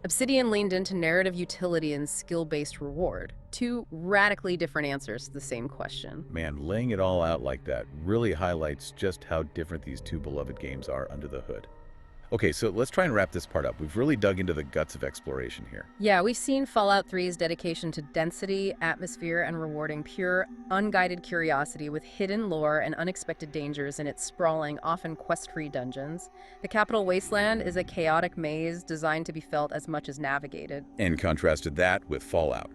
Obsidian leaned into narrative utility and skill-based reward. Two radically different answers to the same question. Man, laying it all out like that really highlights just how different these two beloved games are under the hood. Okay, so let's try and wrap this part up. We've really dug into the guts of exploration here. Yeah, we've seen Fallout 3's dedication to density, atmosphere, and rewarding pure, unguided curiosity with hidden lore and unexpected dangers in its sprawling, often quest-free dungeons. The Capital Wasteland is a chaotic maze designed to be felt as much as navigated. And contrasted that with Fallout.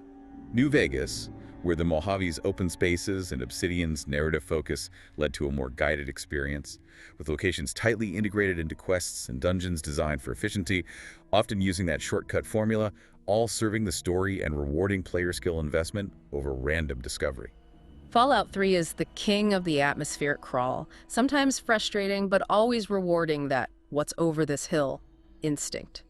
New Vegas, where the Mojave's open spaces and Obsidian's narrative focus led to a more guided experience, with locations tightly integrated into quests and dungeons designed for efficiency, often using that shortcut formula, all serving the story and rewarding player skill investment over random discovery. Fallout 3 is the king of the atmospheric crawl, sometimes frustrating but always rewarding that "what's over this hill" instinct.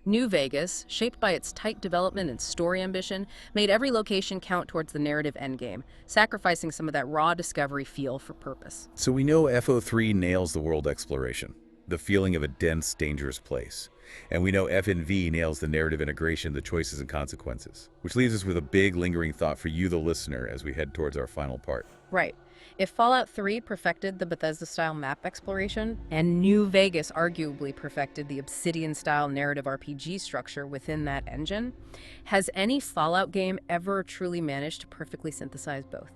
New Vegas, shaped by its tight development and story ambition, made every location count towards the narrative endgame, sacrificing some of that raw discovery feel for purpose. So we know FO3 nails the world exploration, the feeling of a dense, dangerous place. And we know FNV nails the narrative integration, the choices and consequences. Which leaves us with a big lingering thought for you, the listener, as we head towards our final part. Right. If Fallout 3 perfected the Bethesda-style map exploration, and New Vegas arguably perfected the Obsidian-style narrative RPG structure within that engine, has any Fallout game ever truly managed to perfectly synthesize both?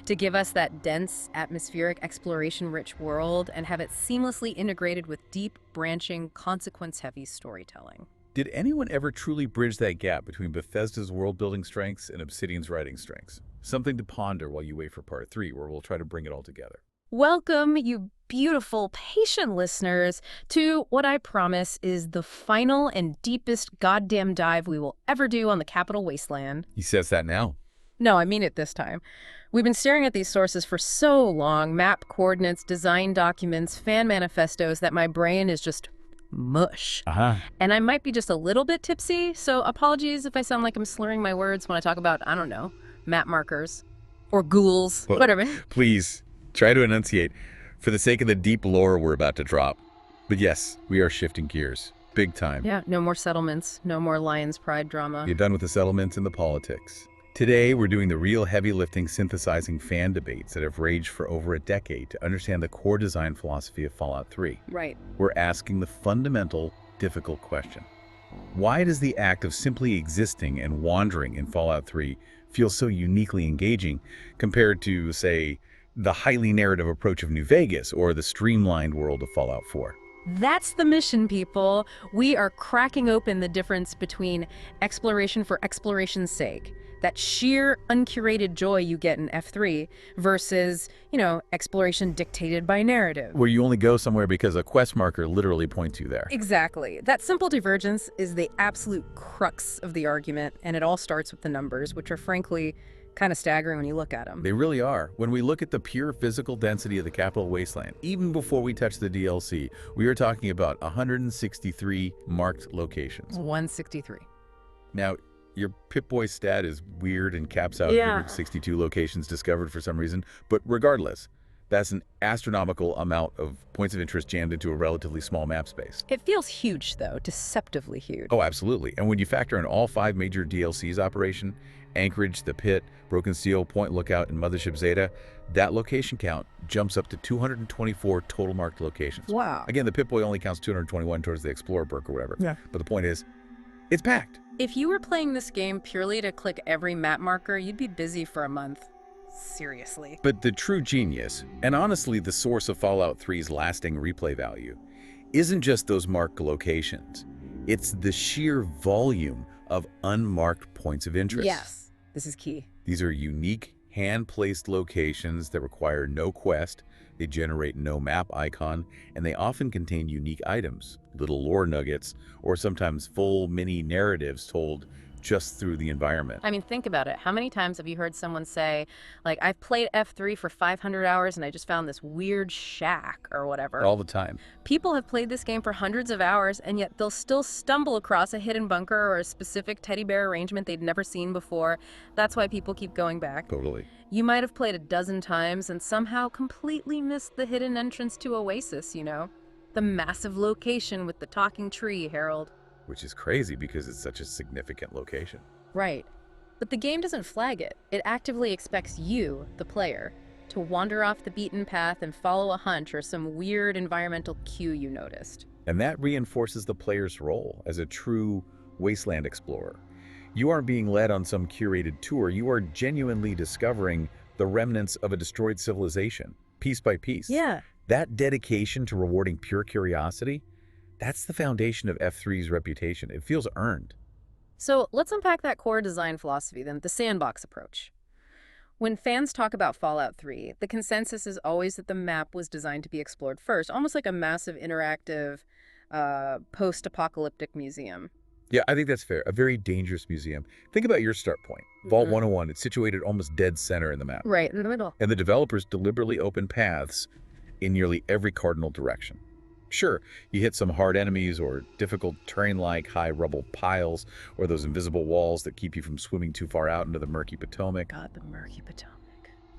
To give us that dense, atmospheric, exploration-rich world and have it seamlessly integrated with deep, branching, consequence-heavy storytelling. Did anyone ever truly bridge that gap between Bethesda's world-building strengths and Obsidian's writing strengths? Something to ponder while you wait for part 3, where we'll try to bring it all together. Welcome, you beautiful, patient listeners, to what I promise is the final and deepest goddamn dive we will ever do on the Capital Wasteland. He says that now. No, I mean it this time. We've been staring at these sources for so long, map coordinates, design documents, fan manifestos, that my brain is just mush. And I might be just a little bit tipsy, so apologies if I sound like I'm slurring my words when I talk about, I don't know, map markers or ghouls, whatever. Please, try to enunciate for the sake of the deep lore we're about to drop. But yes, we are shifting gears. Big time. Yeah, no more settlements, no more Lion's Pride drama. You're done with the settlements and the politics. Today, we're doing the real heavy lifting, synthesizing fan debates that have raged for over a decade to understand the core design philosophy of Fallout 3. Right. We're asking the fundamental, difficult question. Why does the act of simply existing and wandering in Fallout 3 feel so uniquely engaging compared to, say, the highly narrative approach of New Vegas or the streamlined world of Fallout 4? That's the mission, people. We are cracking open the difference between exploration for exploration's sake, that sheer uncurated joy you get in F3, versus, exploration dictated by narrative. Where you only go somewhere because a quest marker literally points you there. Exactly. That simple divergence is the absolute crux of the argument, and it all starts with the numbers, which are frankly Kind of staggering when you look at them. They really are. When we look at the pure physical density of the Capital Wasteland, even before we touch the DLC, we are talking about 163 marked locations. 163. Now, your Pip-Boy stat is weird and caps out 162 locations discovered for some reason, but regardless, that's an astronomical amount of points of interest jammed into a relatively small map space. It feels huge, though, deceptively huge. Oh, absolutely. And when you factor in all 5 major DLCs operation, Anchorage, The Pit, Broken Seal, Point Lookout, and Mothership Zeta, that location count jumps up to 224 total marked locations. Wow. Again, the Pip-Boy only counts 221 towards the Explorer perk or whatever. Yeah. But the point is, it's packed. If you were playing this game purely to click every map marker, you'd be busy for a month. Seriously. But the true genius, and honestly the source of Fallout 3's lasting replay value, isn't just those marked locations. It's the sheer volume of unmarked points of interest. Yes, this is key. These are unique, hand-placed locations that require no quest, they generate no map icon, and they often contain unique items, little lore nuggets, or sometimes full mini narratives told just through the environment. I mean, think about it. How many times have you heard someone say, like, I've played F3 for 500 hours and I just found this weird shack or whatever? All the time. People have played this game for hundreds of hours, and yet they'll still stumble across a hidden bunker or a specific teddy bear arrangement they'd never seen before. That's why people keep going back. Totally. You might have played a dozen times and somehow completely missed the hidden entrance to Oasis, you know? The massive location with the talking tree, Harold. Which is crazy because it's such a significant location. Right. But the game doesn't flag it. It actively expects you, the player, to wander off the beaten path and follow a hunch or some weird environmental cue you noticed. And that reinforces the player's role as a true wasteland explorer. You aren't being led on some curated tour, you are genuinely discovering the remnants of a destroyed civilization, piece by piece. Yeah. That dedication to rewarding pure curiosity, that's the foundation of F3's reputation. It feels earned. So let's unpack that core design philosophy then, the sandbox approach. When fans talk about Fallout 3, the consensus is always that the map was designed to be explored first, almost like a massive interactive post-apocalyptic museum. Yeah, I think that's fair. A very dangerous museum. Think about your start point. Vault 101, it's situated almost dead center in the map. Right, in the middle. And the developers deliberately open paths in nearly every cardinal direction. Sure, you hit some hard enemies or difficult terrain like high rubble piles or those invisible walls that keep you from swimming too far out into the murky Potomac. God, the murky Potomac.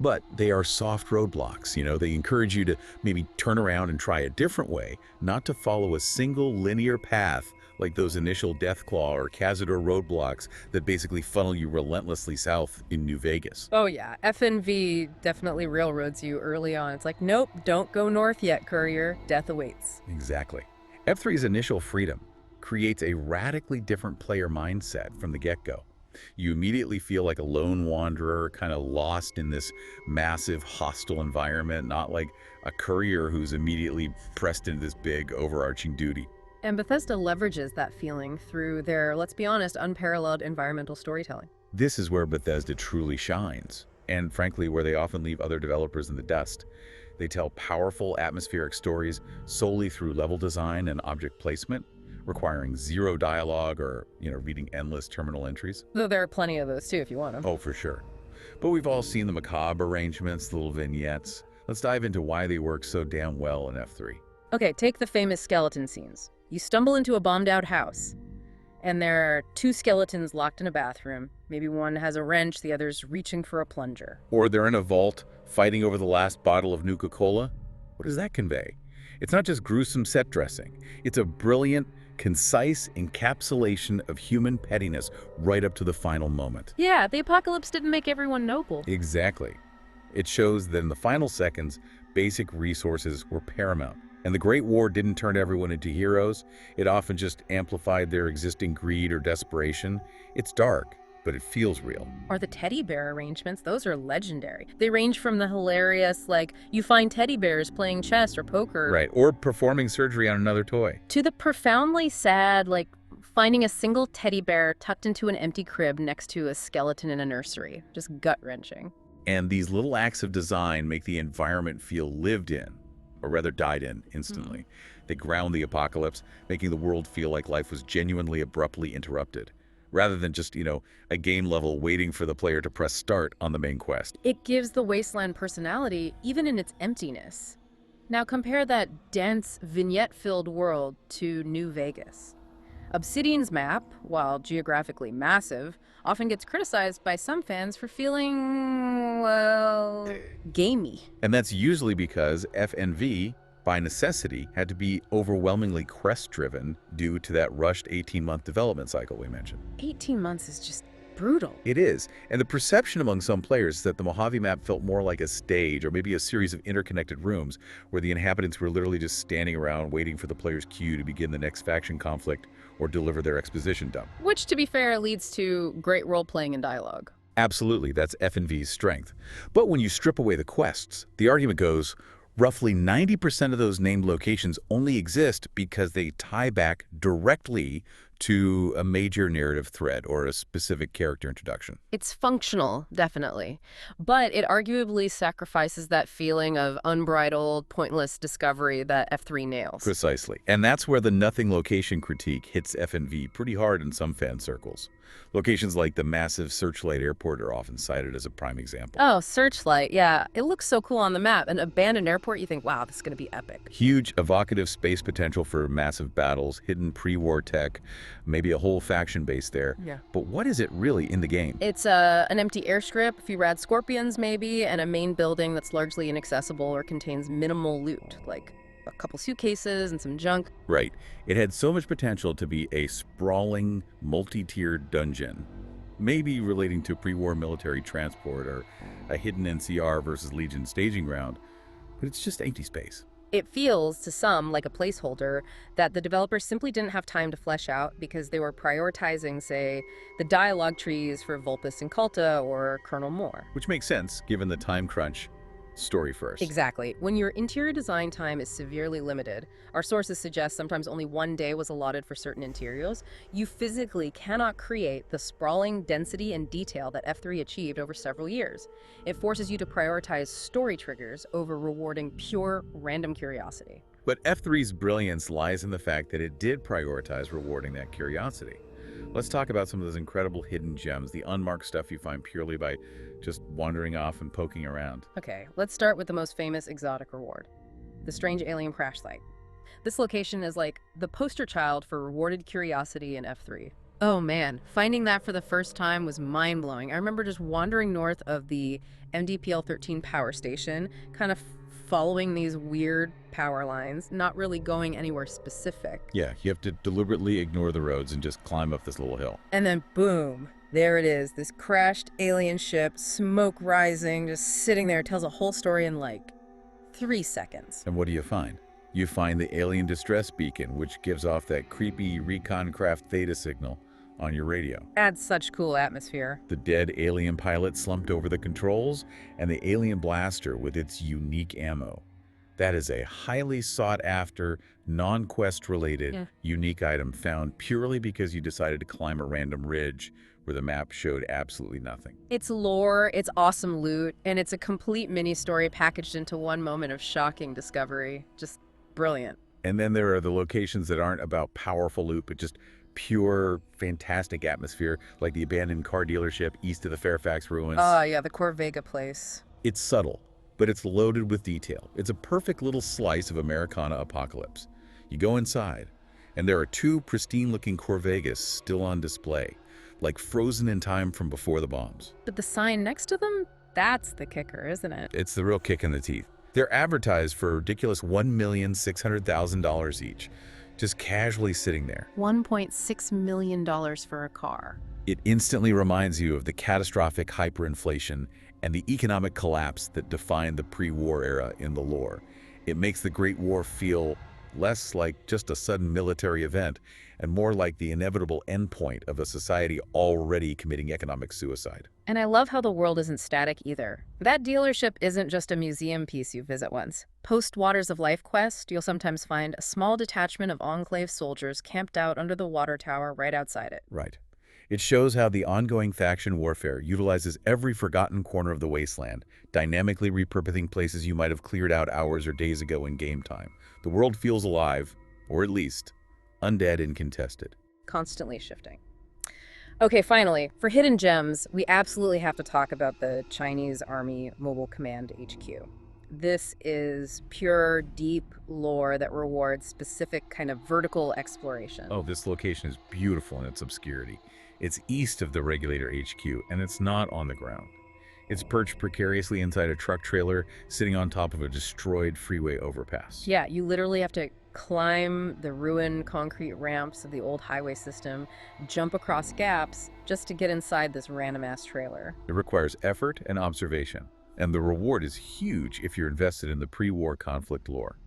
But they are soft roadblocks, you know, they encourage you to maybe turn around and try a different way, not to follow a single linear path like those initial Deathclaw or Cazador roadblocks that basically funnel you relentlessly south in New Vegas. Oh yeah, FNV definitely railroads you early on. It's like, nope, don't go north yet, courier. Death awaits. Exactly. F3's initial freedom creates a radically different player mindset from the get-go. You immediately feel like a lone wanderer, kind of lost in this massive, hostile environment, not like a courier who's immediately pressed into this big, overarching duty. And Bethesda leverages that feeling through their, let's be honest, unparalleled environmental storytelling. This is where Bethesda truly shines, and frankly, where they often leave other developers in the dust. They tell powerful atmospheric stories solely through level design and object placement, requiring zero dialogue or, reading endless terminal entries. Though there are plenty of those too if you want them. Oh, for sure. But we've all seen the macabre arrangements, the little vignettes. Let's dive into why they work so damn well in F3. Okay, take the famous skeleton scenes. You stumble into a bombed-out house, and there are two skeletons locked in a bathroom. Maybe one has a wrench, the other's reaching for a plunger. Or they're in a vault, fighting over the last bottle of Nuka-Cola. What does that convey? It's not just gruesome set dressing. It's a brilliant, concise encapsulation of human pettiness right up to the final moment. Yeah, the apocalypse didn't make everyone noble. Exactly. It shows that in the final seconds, basic resources were paramount. And the Great War didn't turn everyone into heroes. It often just amplified their existing greed or desperation. It's dark, but it feels real. Or the teddy bear arrangements, those are legendary. They range from the hilarious, like, you find teddy bears playing chess or poker. Right, or performing surgery on another toy. To the profoundly sad, like, finding a single teddy bear tucked into an empty crib next to a skeleton in a nursery. Just gut-wrenching. And these little acts of design make the environment feel lived in, or rather died in, instantly. They ground the apocalypse, making the world feel like life was genuinely abruptly interrupted. rather than just, a game level waiting for the player to press start on the main quest. It gives the wasteland personality, even in its emptiness. Now compare that dense, vignette-filled world to New Vegas. Obsidian's map, while geographically massive, often gets criticized by some fans for feeling, well, gamey. And that's usually because FNV, by necessity, had to be overwhelmingly quest-driven due to that rushed 18-month development cycle we mentioned. 18 months is just brutal. It is, and the perception among some players is that the Mojave map felt more like a stage or maybe a series of interconnected rooms where the inhabitants were literally just standing around waiting for the player's cue to begin the next faction conflict or deliver their exposition dump. Which, to be fair, leads to great role-playing and dialogue. Absolutely, that's FNV's strength. But when you strip away the quests, the argument goes, roughly 90% of those named locations only exist because they tie back directly to a major narrative thread or a specific character introduction. It's functional, definitely, but it arguably sacrifices that feeling of unbridled, pointless discovery that F3 nails. Precisely. And that's where the nothing location critique hits FNV pretty hard in some fan circles. Locations like the massive Searchlight Airport are often cited as a prime example. Oh, Searchlight, yeah. It looks so cool on the map. An abandoned airport, you think, wow, this is going to be epic. Huge, evocative space potential for massive battles, hidden pre-war tech, maybe a whole faction base there. Yeah. But what is it really in the game? It's an empty airstrip, a few rad scorpions maybe, and a main building that's largely inaccessible or contains minimal loot, like a couple suitcases and some junk. Right. It had so much potential to be a sprawling, multi-tiered dungeon, maybe relating to pre-war military transport or a hidden NCR versus Legion staging ground, but it's just empty space. It feels, to some, like a placeholder that the developers simply didn't have time to flesh out because they were prioritizing, say, the dialogue trees for Vulpes and Culta or Colonel Moore. Which makes sense, given the time crunch. Story first. Exactly. When your interior design time is severely limited, our sources suggest sometimes only one day was allotted for certain interiors, you physically cannot create the sprawling density and detail that F3 achieved over several years. It forces you to prioritize story triggers over rewarding pure random curiosity. But F3's brilliance lies in the fact that it did prioritize rewarding that curiosity. Let's talk about some of those incredible hidden gems, the unmarked stuff you find purely by just wandering off and poking around. Okay, let's start with the most famous exotic reward, the strange alien crash site. This location is like the poster child for rewarded curiosity in F3. Oh man, finding that for the first time was mind-blowing. I remember just wandering north of the MDPL-13 power station, kind of following these weird power lines, not really going anywhere specific. Yeah, you have to deliberately ignore the roads and just climb up this little hill. And then boom, there it is, this crashed alien ship, smoke rising, just sitting there, tells a whole story in like 3 seconds. And what do you find? You find the alien distress beacon, which gives off that creepy recon craft theta signal on your radio. Adds such cool atmosphere. The dead alien pilot slumped over the controls, and the alien blaster with its unique ammo. That is a highly sought-after, non-quest related, unique item found purely because you decided to climb a random ridge where the map showed absolutely nothing. It's lore, it's awesome loot, and it's a complete mini-story packaged into one moment of shocking discovery. Just brilliant. And then there are the locations that aren't about powerful loot, but just pure, fantastic atmosphere, like the abandoned car dealership east of the Fairfax ruins. Oh yeah, the Corvega place. It's subtle, but it's loaded with detail. It's a perfect little slice of Americana apocalypse. You go inside, and there are 2 pristine-looking Corvegas still on display, like frozen in time from before the bombs. But the sign next to them, that's the kicker, isn't it? It's the real kick in the teeth. They're advertised for a ridiculous $1,600,000 each, just casually sitting there. $1.6 million for a car. It instantly reminds you of the catastrophic hyperinflation and the economic collapse that defined the pre-war era in the lore. It makes the Great War feel less like just a sudden military event and more like the inevitable endpoint of a society already committing economic suicide. And I love how the world isn't static either. That dealership isn't just a museum piece you visit once. Post Waters of Life quest, you'll sometimes find a small detachment of Enclave soldiers camped out under the water tower right outside it. Right. It shows how the ongoing faction warfare utilizes every forgotten corner of the wasteland, dynamically repurposing places you might have cleared out hours or days ago in game time. The world feels alive, or at least, undead and contested. Constantly shifting. Okay, finally, for hidden gems, we absolutely have to talk about the Chinese Army Mobile Command HQ. This is pure, deep lore that rewards specific kind of vertical exploration. Oh, this location is beautiful in its obscurity. It's east of the regulator HQ, and it's not on the ground. It's perched precariously inside a truck trailer, sitting on top of a destroyed freeway overpass. Yeah, you literally have to climb the ruined concrete ramps of the old highway system, jump across gaps just to get inside this random ass trailer. It requires effort and observation, and the reward is huge if you're invested in the pre-war conflict lore.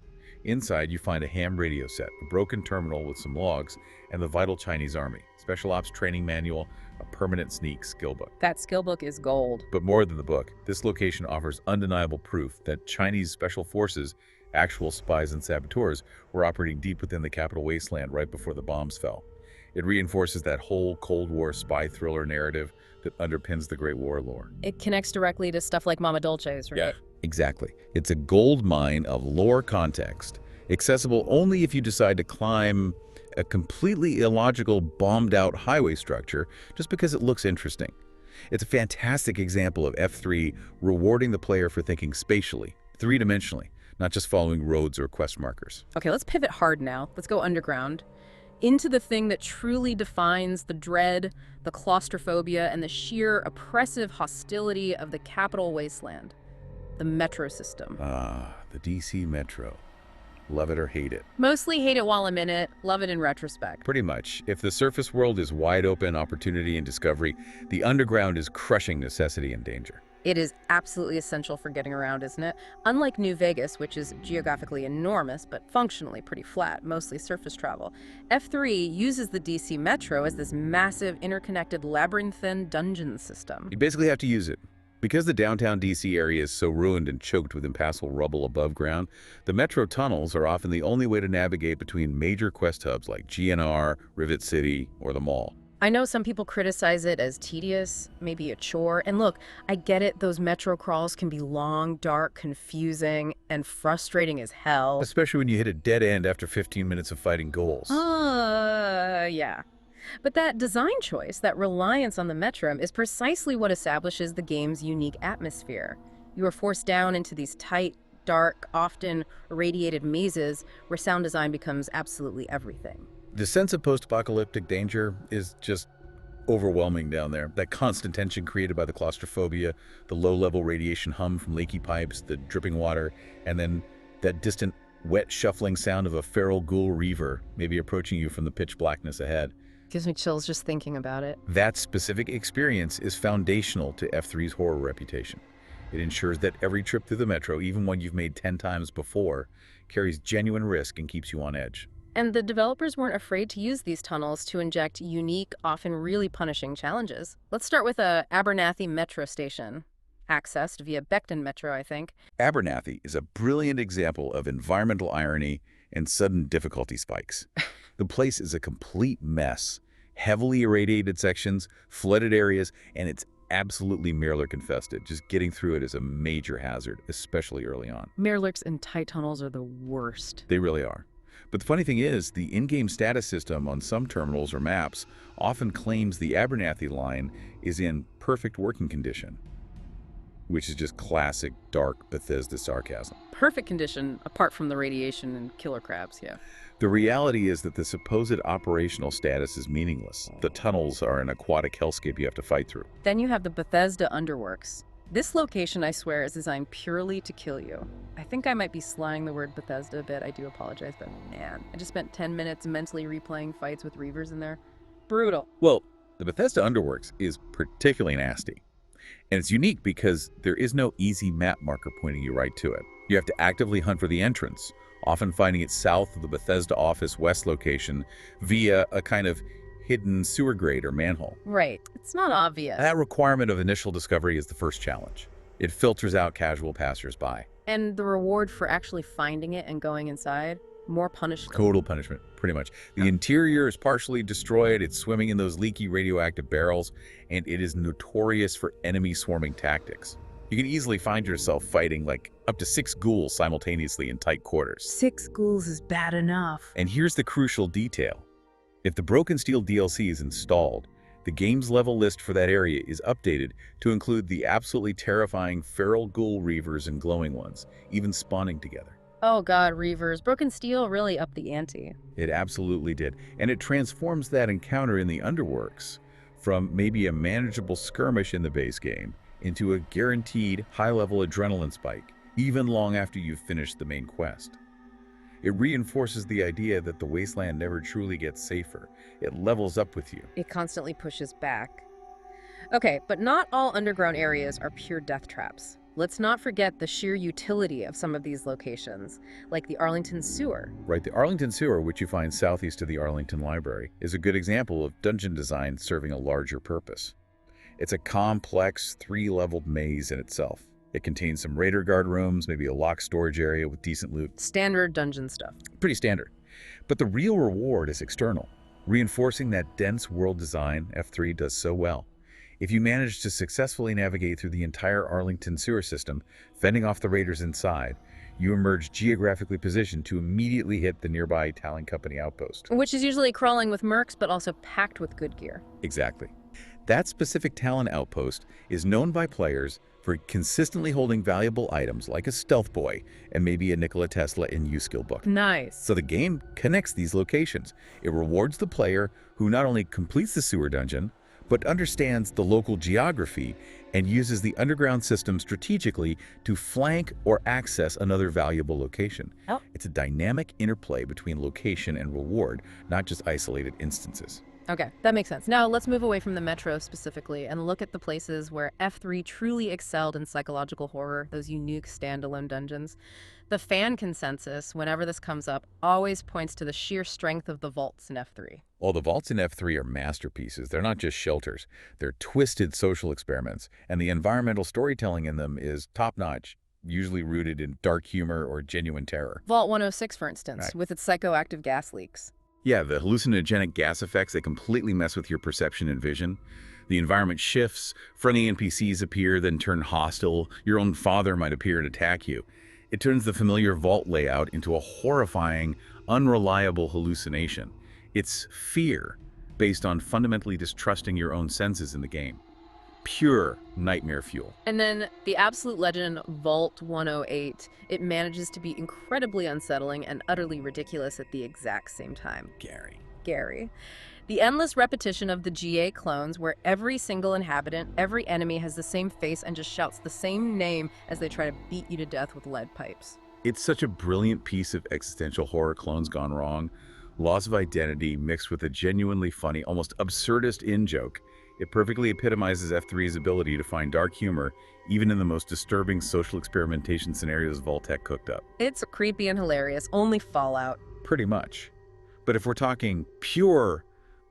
Inside, you find a ham radio set, a broken terminal with some logs, and the vital Chinese army, special ops training manual, a permanent sneak skill book. That skill book is gold. But more than the book, this location offers undeniable proof that Chinese special forces, actual spies and saboteurs, were operating deep within the capital wasteland right before the bombs fell. It reinforces that whole Cold War spy thriller narrative that underpins the Great War lore. It connects directly to stuff like Mama Dolce's, right? Yeah, exactly. It's a gold mine of lore context, accessible only if you decide to climb a completely illogical, bombed-out highway structure just because it looks interesting. It's a fantastic example of F3 rewarding the player for thinking spatially, three-dimensionally, not just following roads or quest markers. Okay, let's pivot hard now. Let's go underground into the thing that truly defines the dread, the claustrophobia, and the sheer oppressive hostility of the capital wasteland, the metro system. Ah, the DC Metro. Love it or hate it. Mostly hate it while I'm in it, love it in retrospect. Pretty much. If the surface world is wide open opportunity and discovery, the underground is crushing necessity and danger. It is absolutely essential for getting around, isn't it? Unlike New Vegas, which is geographically enormous but functionally pretty flat, mostly surface travel, F3 uses the DC Metro as this massive interconnected labyrinthine dungeon system. You basically have to use it. Because the downtown DC area is so ruined and choked with impassable rubble above ground, the metro tunnels are often the only way to navigate between major quest hubs like GNR, Rivet City, or the Mall. I know some people criticize it as tedious, maybe a chore, and look, I get it, those metro crawls can be long, dark, confusing, and frustrating as hell. Especially when you hit a dead end after 15 minutes of fighting goals. Yeah. But that design choice, that reliance on the metro, is precisely what establishes the game's unique atmosphere. You are forced down into these tight, dark, often radiated mazes where sound design becomes absolutely everything. The sense of post-apocalyptic danger is just overwhelming down there. That constant tension created by the claustrophobia, the low-level radiation hum from leaky pipes, the dripping water, and then that distant, wet, shuffling sound of a feral ghoul reaver maybe approaching you from the pitch blackness ahead. Gives me chills just thinking about it. That specific experience is foundational to F3's horror reputation. It ensures that every trip through the metro, even one you've made 10 times before, carries genuine risk and keeps you on edge. And the developers weren't afraid to use these tunnels to inject unique, often really punishing challenges. Let's start with a Abernathy metro station, accessed via Beckton Metro, I think. Abernathy is a brilliant example of environmental irony and sudden difficulty spikes. The place is a complete mess. Heavily irradiated sections, flooded areas, and it's absolutely Mirrorlurk infested. Just getting through it is a major hazard, especially early on. Mirrorlurks in tight tunnels are the worst. They really are. But the funny thing is, the in-game status system on some terminals or maps often claims the Abernathy line is in perfect working condition, which is just classic dark Bethesda sarcasm. Perfect condition, apart from the radiation and killer crabs, yeah. The reality is that the supposed operational status is meaningless. The tunnels are an aquatic hellscape you have to fight through. Then you have the Bethesda Underworks. This location, I swear, is designed purely to kill you. I think I might be slang the word Bethesda a bit. I do apologize, but man, I just spent 10 minutes mentally replaying fights with Reavers in there. Brutal. Well, the Bethesda Underworks is particularly nasty. And it's unique because there is no easy map marker pointing you right to it. You have to actively hunt for the entrance, often finding it south of the Bethesda Office West location via a kind of hidden sewer grate or manhole. Right. It's not obvious. That requirement of initial discovery is the first challenge. It filters out casual passersby. And the reward for actually finding it and going inside? More punishment. Total punishment, pretty much. The interior is partially destroyed. It's swimming in those leaky radioactive barrels, and it is notorious for enemy swarming tactics. You can easily find yourself fighting like up to 6 ghouls simultaneously in tight quarters. 6 ghouls is bad enough. And here's the crucial detail. If the Broken Steel DLC is installed, The game's level list for that area is updated to include the absolutely terrifying feral ghoul reavers and glowing ones, even spawning together. Oh god, Reavers. Broken Steel really upped the ante. It absolutely did, and it transforms that encounter in the Underworks from maybe a manageable skirmish in the base game into a guaranteed high-level adrenaline spike, even long after you've finished the main quest. It reinforces the idea that the wasteland never truly gets safer. It levels up with you. It constantly pushes back. Okay, but not all underground areas are pure death traps. Let's not forget the sheer utility of some of these locations, like the Arlington Sewer. Right, the Arlington Sewer, which you find southeast of the Arlington Library, is a good example of dungeon design serving a larger purpose. It's a complex, three-leveled maze in itself. It contains some radar guard rooms, maybe a locked storage area with decent loot. Standard dungeon stuff. Pretty standard. But the real reward is external, reinforcing that dense world design F3 does so well. If you manage to successfully navigate through the entire Arlington sewer system, fending off the raiders inside, you emerge geographically positioned to immediately hit the nearby Talon Company outpost. Which is usually crawling with mercs, but also packed with good gear. Exactly. That specific Talon outpost is known by players for consistently holding valuable items like a stealth boy and maybe a Nikola Tesla in U-Skill book. Nice. So the game connects these locations. It rewards the player who not only completes the sewer dungeon, but understands the local geography and uses the underground system strategically to flank or access another valuable location. Oh. It's a dynamic interplay between location and reward, not just isolated instances. Okay, that makes sense. Now let's move away from the Metro specifically and look at the places where F3 truly excelled in psychological horror, those unique standalone dungeons. The fan consensus, whenever this comes up, always points to the sheer strength of the vaults in F3. Well, the vaults in F3 are masterpieces. They're not just shelters. They're twisted social experiments, and the environmental storytelling in them is top-notch, usually rooted in dark humor or genuine terror. Vault 106, for instance, Right. with its psychoactive gas leaks. Yeah, the hallucinogenic gas effects, they completely mess with your perception and vision. The environment shifts, friendly NPCs appear, then turn hostile. Your own father might appear and attack you. It turns the familiar vault layout into a horrifying, unreliable hallucination. It's fear, based on fundamentally distrusting your own senses in the game. Pure nightmare fuel. And then the absolute legend, Vault 108, it manages to be incredibly unsettling and utterly ridiculous at the exact same time. Gary. The endless repetition of the GA clones where every single inhabitant, every enemy has the same face and just shouts the same name as they try to beat you to death with lead pipes. It's such a brilliant piece of existential horror clones gone wrong. Loss of identity mixed with a genuinely funny, almost absurdist in-joke. It perfectly epitomizes F3's ability to find dark humor, even in the most disturbing social experimentation scenarios Vault-Tec cooked up. It's creepy and hilarious, only Fallout. Pretty much. But if we're talking pure,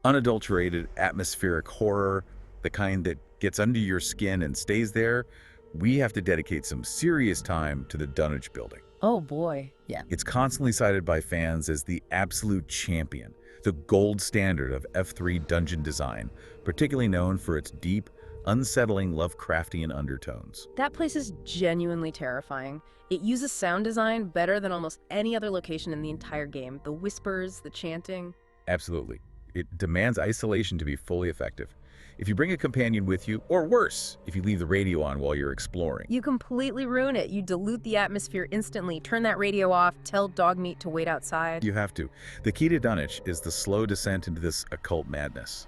unadulterated atmospheric horror, the kind that gets under your skin and stays there, we have to dedicate some serious time to the Dunwich Building. Oh boy, yeah. It's constantly cited by fans as the absolute champion, the gold standard of F3 dungeon design, particularly known for its deep, unsettling Lovecraftian undertones. That place is genuinely terrifying. It uses sound design better than almost any other location in the entire game. The whispers, the chanting. Absolutely. It demands isolation to be fully effective. If you bring a companion with you, or worse, if you leave the radio on while you're exploring. You completely ruin it. You dilute the atmosphere instantly. Turn that radio off. Tell Dogmeat to wait outside. You have to. The key to Dunwich is the slow descent into this occult madness.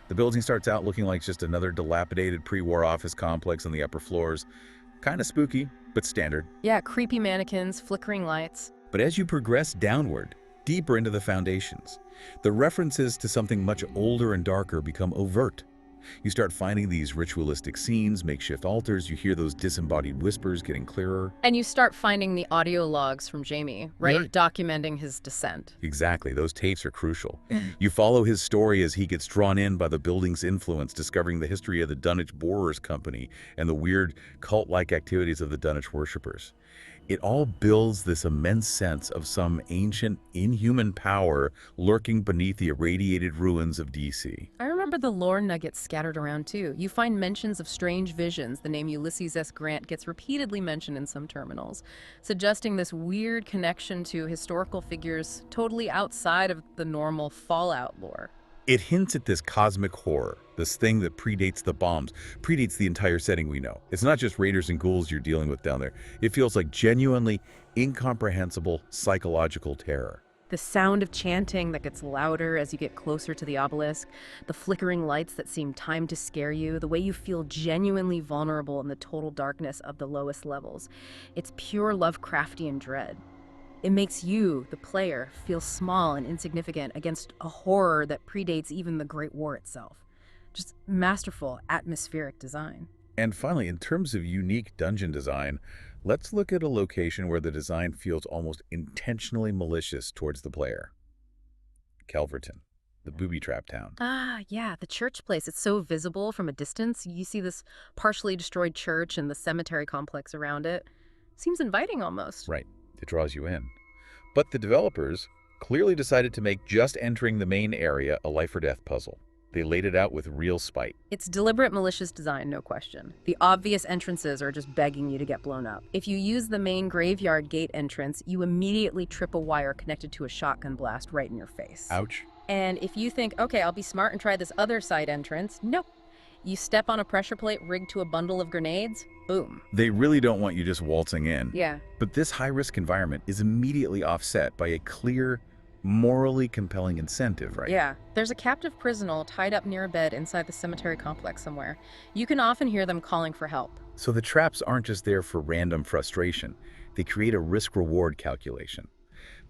The building starts out looking like just another dilapidated pre-war office complex on the upper floors. Kind of spooky, but standard. Yeah, creepy mannequins, flickering lights. But as you progress downward, deeper into the foundations, the references to something much older and darker become overt. You start finding these ritualistic scenes, makeshift altars, you hear those disembodied whispers getting clearer. And you start finding the audio logs from Jamie, right? Yeah. Documenting his descent. Exactly, those tapes are crucial. You follow his story as he gets drawn in by the building's influence, discovering the history of the Dunwich Borers Company and the weird cult-like activities of the Dunwich worshippers. It all builds this immense sense of some ancient, inhuman power lurking beneath the irradiated ruins of DC. I remember the lore nuggets scattered around too. You find mentions of strange visions. The name Ulysses S. Grant gets repeatedly mentioned in some terminals, suggesting this weird connection to historical figures totally outside of the normal Fallout lore. It hints at this cosmic horror, this thing that predates the bombs, predates the entire setting we know. It's not just raiders and ghouls you're dealing with down there. It feels like genuinely incomprehensible psychological terror. The sound of chanting that gets louder as you get closer to the obelisk, the flickering lights that seem timed to scare you, the way you feel genuinely vulnerable in the total darkness of the lowest levels. It's pure Lovecraftian dread. It makes you, the player, feel small and insignificant against a horror that predates even the Great War itself. Just masterful atmospheric design. And finally, in terms of unique dungeon design, let's look at a location where the design feels almost intentionally malicious towards the player. Calverton, the booby trap town. Ah, yeah, the church place. It's so visible from a distance. You see this partially destroyed church and the cemetery complex around it. Seems inviting almost. Right, it draws you in. But the developers clearly decided to make just entering the main area a life or death puzzle. They laid it out with real spite. It's deliberate malicious design, no question. The obvious entrances are just begging you to get blown up. If you use the main graveyard gate entrance, you immediately trip a wire connected to a shotgun blast right in your face. Ouch. And if you think, okay, I'll be smart and try this other side entrance, nope. You step on a pressure plate rigged to a bundle of grenades, boom. They really don't want you just waltzing in. Yeah. But this high-risk environment is immediately offset by a clear, morally compelling incentive, right? Yeah. There's a captive prisoner tied up near a bed inside the cemetery complex somewhere. You can often hear them calling for help. So the traps aren't just there for random frustration. They create a risk-reward calculation.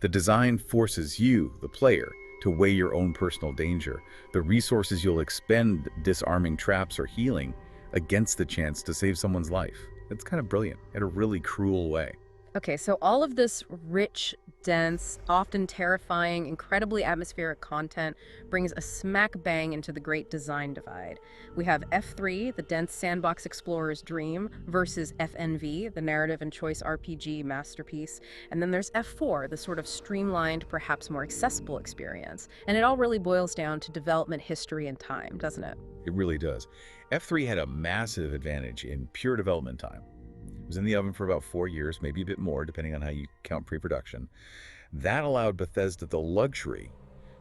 The design forces you, the player, to weigh your own personal danger, the resources you'll expend disarming traps or healing, against the chance to save someone's life. It's kind of brilliant in a really cruel way. Okay, so all of this rich, dense, often terrifying, incredibly atmospheric content brings a smack bang into the great design divide. We have F3, the dense sandbox explorer's dream, versus FNV, the narrative and choice RPG masterpiece. And then there's F4, the sort of streamlined, perhaps more accessible experience. And it all really boils down to development history and time, doesn't it? It really does. F3 had a massive advantage in pure development time. It was in the oven for about 4 years, maybe a bit more, depending on how you count pre-production. That allowed Bethesda the luxury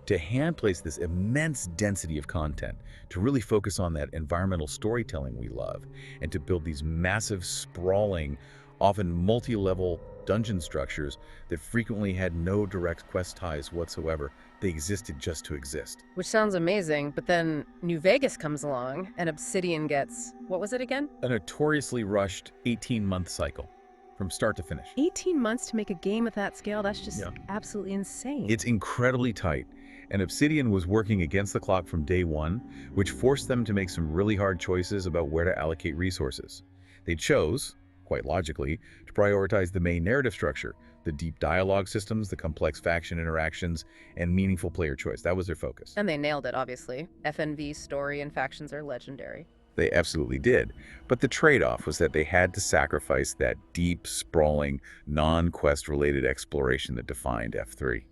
to hand-place this immense density of content, to really focus on that environmental storytelling we love, and to build these massive, sprawling, often multi-level dungeon structures that frequently had no direct quest ties whatsoever. They existed just to exist. Which sounds amazing, but then New Vegas comes along and Obsidian gets, what was it again? A notoriously rushed 18-month cycle from start to finish. 18 months to make a game at that scale, that's just absolutely insane. It's incredibly tight, and Obsidian was working against the clock from day one, which forced them to make some really hard choices about where to allocate resources. They chose, quite logically, to prioritize the main narrative structure, the deep dialogue systems, the complex faction interactions, and meaningful player choice. That was their focus. And they nailed it, obviously. FNV's story and factions are legendary. They absolutely did. But the trade-off was that they had to sacrifice that deep, sprawling, non-quest related exploration that defined F3.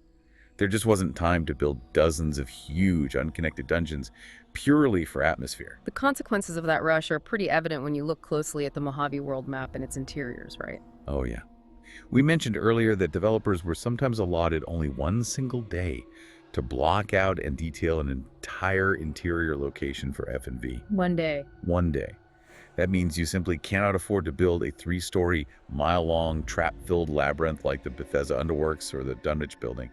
There just wasn't time to build dozens of huge, unconnected dungeons purely for atmosphere. The consequences of that rush are pretty evident when you look closely at the Mojave World map and its interiors, right? Oh yeah. We mentioned earlier that developers were sometimes allotted only one single day to block out and detail an entire interior location for F&V. One day. One day. That means you simply cannot afford to build a 3-story, mile-long, trap-filled labyrinth like the Bethesda Underworks or the Dunwich Building.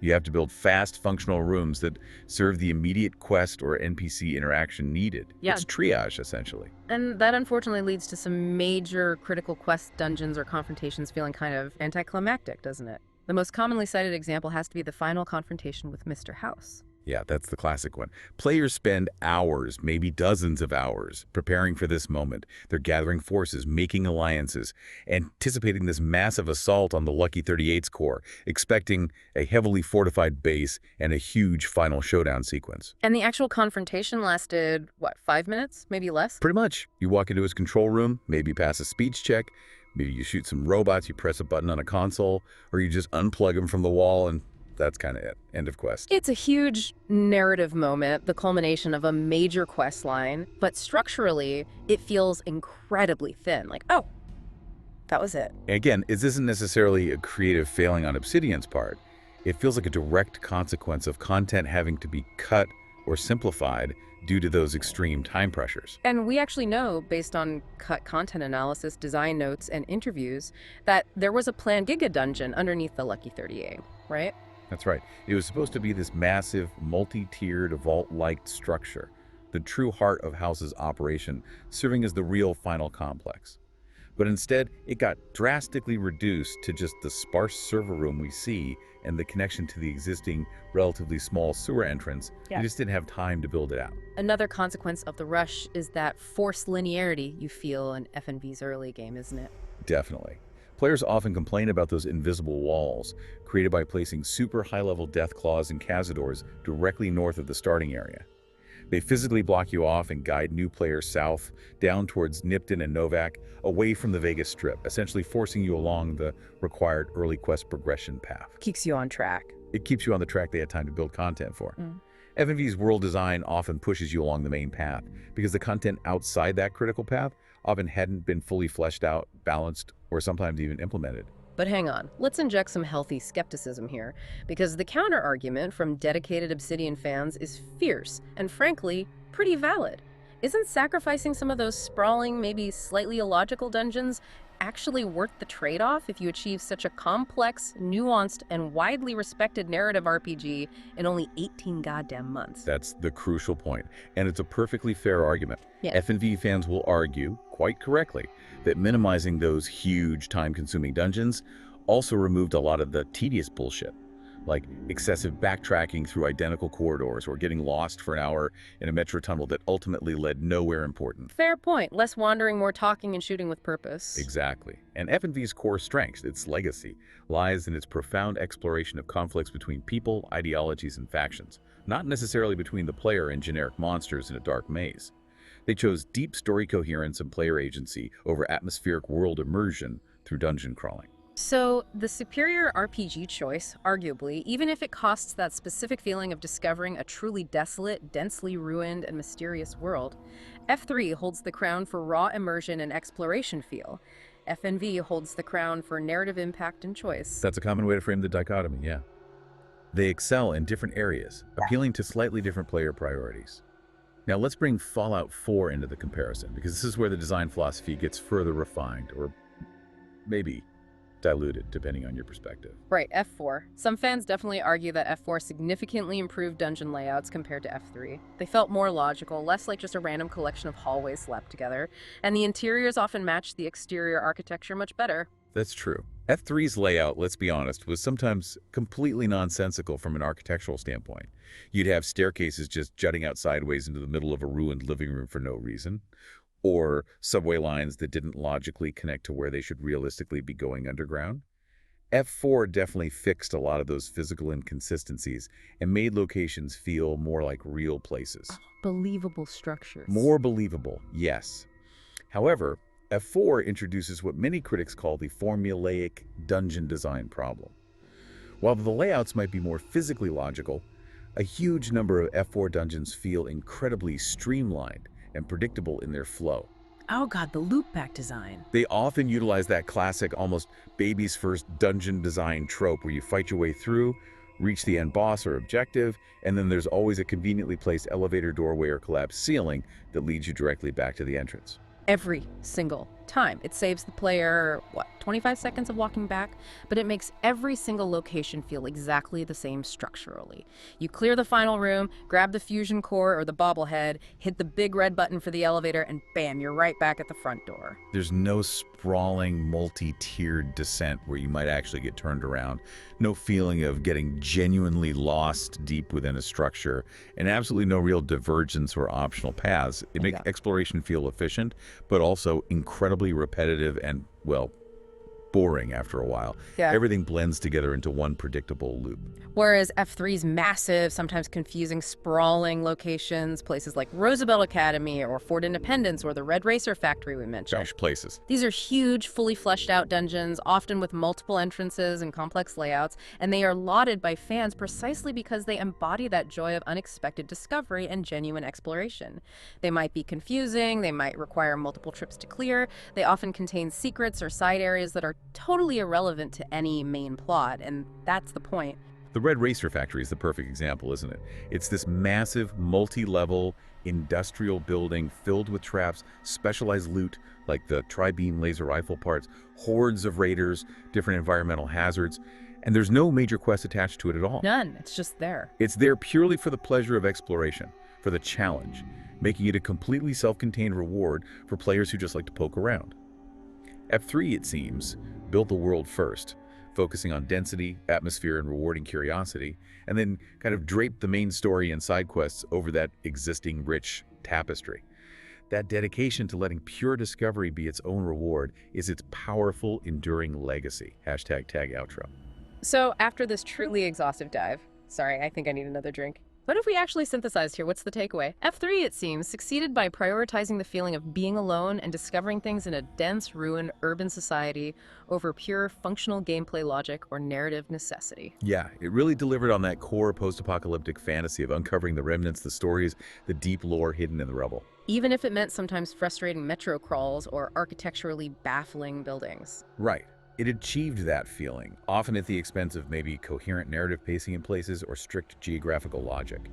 You have to build fast, functional rooms that serve the immediate quest or NPC interaction needed. Yeah. It's triage, essentially. And that unfortunately leads to some major critical quest dungeons or confrontations feeling kind of anticlimactic, doesn't it? The most commonly cited example has to be the final confrontation with Mr. House. Yeah, that's the classic one. Players spend hours, maybe dozens of hours, preparing for this moment. They're gathering forces, making alliances, anticipating this massive assault on the Lucky 38's core, expecting a heavily fortified base and a huge final showdown sequence. And the actual confrontation lasted, what, 5 minutes? Maybe less? Pretty much. You walk into his control room, maybe pass a speech check, maybe you shoot some robots, you press a button on a console, or you just unplug them from the wall and that's kind of it. End of quest. It's a huge narrative moment, the culmination of a major quest line, but structurally, it feels incredibly thin. Like, oh, that was it. Again, this isn't necessarily a creative failing on Obsidian's part. It feels like a direct consequence of content having to be cut, or simplified due to those extreme time pressures. And we actually know, based on cut content analysis, design notes, and interviews, that there was a planned Giga Dungeon underneath the Lucky 30A, right? That's right. It was supposed to be this massive, multi-tiered, vault-like structure, the true heart of House's operation, serving as the real final complex. But instead, it got drastically reduced to just the sparse server room we see and the connection to the existing, relatively small sewer entrance. Yeah. You just didn't have time to build it out. Another consequence of the rush is that forced linearity you feel in FNV's early game, isn't it? Definitely. Players often complain about those invisible walls, created by placing super high-level death claws and cazadors directly north of the starting area. They physically block you off and guide new players south, down towards Nipton and Novak, away from the Vegas Strip, essentially forcing you along the required early quest progression path. Keeps you on track. It keeps you on the track they had time to build content for. FNV's world design often pushes you along the main path, because the content outside that critical path often hadn't been fully fleshed out, balanced, or sometimes even implemented. But hang on, let's inject some healthy skepticism here, because the counter-argument from dedicated Obsidian fans is fierce and, frankly, pretty valid. Isn't sacrificing some of those sprawling, maybe slightly illogical dungeons actually worth the trade-off if you achieve such a complex, nuanced, and widely respected narrative RPG in only 18 goddamn months? That's the crucial point, and it's a perfectly fair argument. Yeah. FNV fans will argue, quite correctly, that minimizing those huge, time-consuming dungeons also removed a lot of the tedious bullshit, like excessive backtracking through identical corridors or getting lost for an hour in a metro tunnel that ultimately led nowhere important. Fair point. Less wandering, more talking and shooting with purpose. Exactly. And FNV's core strength, its legacy, lies in its profound exploration of conflicts between people, ideologies, and factions, not necessarily between the player and generic monsters in a dark maze. They chose deep story coherence and player agency over atmospheric world immersion through dungeon crawling. So, the superior RPG choice, arguably, even if it costs that specific feeling of discovering a truly desolate, densely ruined, and mysterious world, F3 holds the crown for raw immersion and exploration feel. FNV holds the crown for narrative impact and choice. That's a common way to frame the dichotomy, yeah. They excel in different areas, appealing to slightly different player priorities. Now let's bring Fallout 4 into the comparison, because this is where the design philosophy gets further refined, or maybe diluted, depending on your perspective. Right, F4. Some fans definitely argue that F4 significantly improved dungeon layouts compared to F3. They felt more logical, less like just a random collection of hallways slapped together, and the interiors often matched the exterior architecture much better. That's true. F3's layout, let's be honest, was sometimes completely nonsensical from an architectural standpoint. You'd have staircases just jutting out sideways into the middle of a ruined living room for no reason, or subway lines that didn't logically connect to where they should realistically be going underground. F4 definitely fixed a lot of those physical inconsistencies and made locations feel more like real places. Believable structures. More believable, yes. However, F4 introduces what many critics call the formulaic dungeon design problem. While the layouts might be more physically logical, a huge number of F4 dungeons feel incredibly streamlined and predictable in their flow. Oh god, the loopback design. They often utilize that classic, almost baby's first dungeon design trope where you fight your way through, reach the end boss or objective, and then there's always a conveniently placed elevator doorway or collapsed ceiling that leads you directly back to the entrance. Every single time. It saves the player, 25 seconds of walking back, but it makes every single location feel exactly the same structurally. You clear the final room, grab the fusion core or the bobblehead, hit the big red button for the elevator, and bam, you're right back at the front door. There's no sprawling, multi-tiered descent where you might actually get turned around, no feeling of getting genuinely lost deep within a structure, and absolutely no real divergence or optional paths. It makes exploration feel efficient, but also incredibly repetitive and, well, boring after a while. Yeah. Everything blends together into one predictable loop. Whereas F3's massive, sometimes confusing, sprawling locations, places like Roosevelt Academy or Fort Independence or the Red Racer Factory we mentioned. Gosh, places. These are huge, fully fleshed out dungeons, often with multiple entrances and complex layouts, and they are lauded by fans precisely because they embody that joy of unexpected discovery and genuine exploration. They might be confusing, they might require multiple trips to clear, they often contain secrets or side areas that are totally irrelevant to any main plot, and that's the point. The Red Racer Factory is the perfect example, isn't it? It's this massive, multi-level industrial building filled with traps, specialized loot like the tri-beam laser rifle parts, hordes of raiders, different environmental hazards, and there's no major quest attached to it at all. None. It's just there. It's there purely for the pleasure of exploration, for the challenge, making it a completely self-contained reward for players who just like to poke around. F3, it seems, built the world first, focusing on density, atmosphere, and rewarding curiosity, and then kind of draped the main story and side quests over that existing rich tapestry. That dedication to letting pure discovery be its own reward is its powerful, enduring legacy. Hashtag tag outro. So after this truly exhaustive dive, sorry, I think I need another drink. What if we actually synthesized here? What's the takeaway? F3, it seems, succeeded by prioritizing the feeling of being alone and discovering things in a dense, ruined, urban society over pure functional gameplay logic or narrative necessity. Yeah, it really delivered on that core post-apocalyptic fantasy of uncovering the remnants, the stories, the deep lore hidden in the rubble. Even if it meant sometimes frustrating metro crawls or architecturally baffling buildings. Right. It achieved that feeling, often at the expense of maybe coherent narrative pacing in places or strict geographical logic.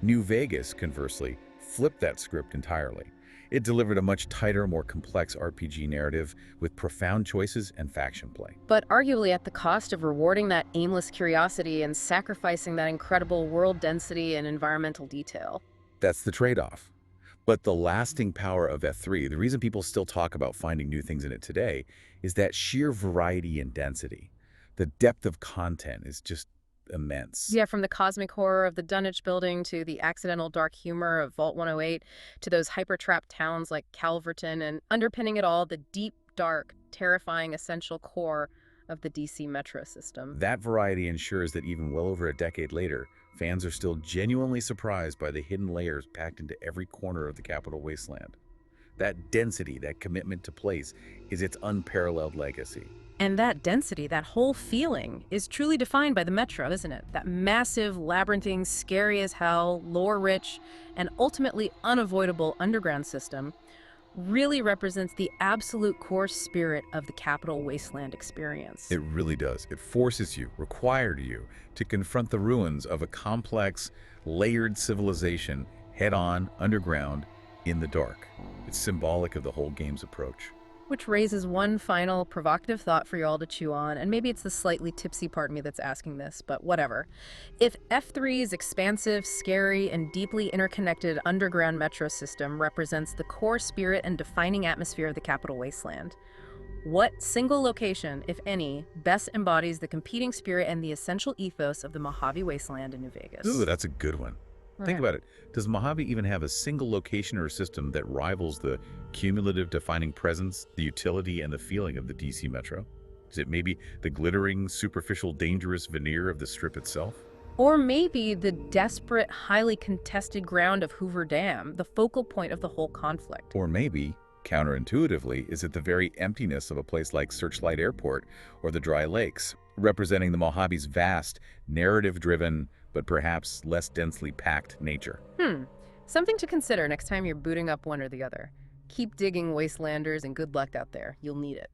New Vegas, conversely, flipped that script entirely. It delivered a much tighter, more complex RPG narrative with profound choices and faction play. But arguably at the cost of rewarding that aimless curiosity and sacrificing that incredible world density and environmental detail. That's the trade-off. But the lasting power of F3, the reason people still talk about finding new things in it today, is that sheer variety and density. The depth of content is just immense. Yeah, from the cosmic horror of the Dunwich Building to the accidental dark humor of Vault 108 to those hyper-trapped towns like Calverton, and underpinning it all, the deep, dark, terrifying essential core of the DC metro system. That variety ensures that even well over a decade later, fans are still genuinely surprised by the hidden layers packed into every corner of the Capital Wasteland. That density, that commitment to place, is its unparalleled legacy. And that density, that whole feeling, is truly defined by the metro, isn't it? That massive, labyrinthine, scary as hell, lore-rich, and ultimately unavoidable underground system really represents the absolute core spirit of the Capital Wasteland experience. It really does. It forces you, requires you, to confront the ruins of a complex, layered civilization head-on, underground, in the dark. It's symbolic of the whole game's approach. Which raises one final provocative thought for you all to chew on, and maybe it's the slightly tipsy part of me that's asking this, but whatever. If F3's expansive, scary, and deeply interconnected underground metro system represents the core spirit and defining atmosphere of the Capital Wasteland, what single location, if any, best embodies the competing spirit and the essential ethos of the Mojave Wasteland in New Vegas? Ooh, that's a good one. Think about it. Does Mojave even have a single location or system that rivals the cumulative defining presence, the utility, and the feeling of the DC Metro? Is it maybe the glittering, superficial, dangerous veneer of the Strip itself? Or maybe the desperate, highly contested ground of Hoover Dam, the focal point of the whole conflict? Or maybe, counterintuitively, is it the very emptiness of a place like Searchlight Airport or the Dry Lakes, representing the Mojave's vast, narrative-driven, but perhaps less densely packed nature? Something to consider next time you're booting up one or the other. Keep digging, Wastelanders, and good luck out there. You'll need it.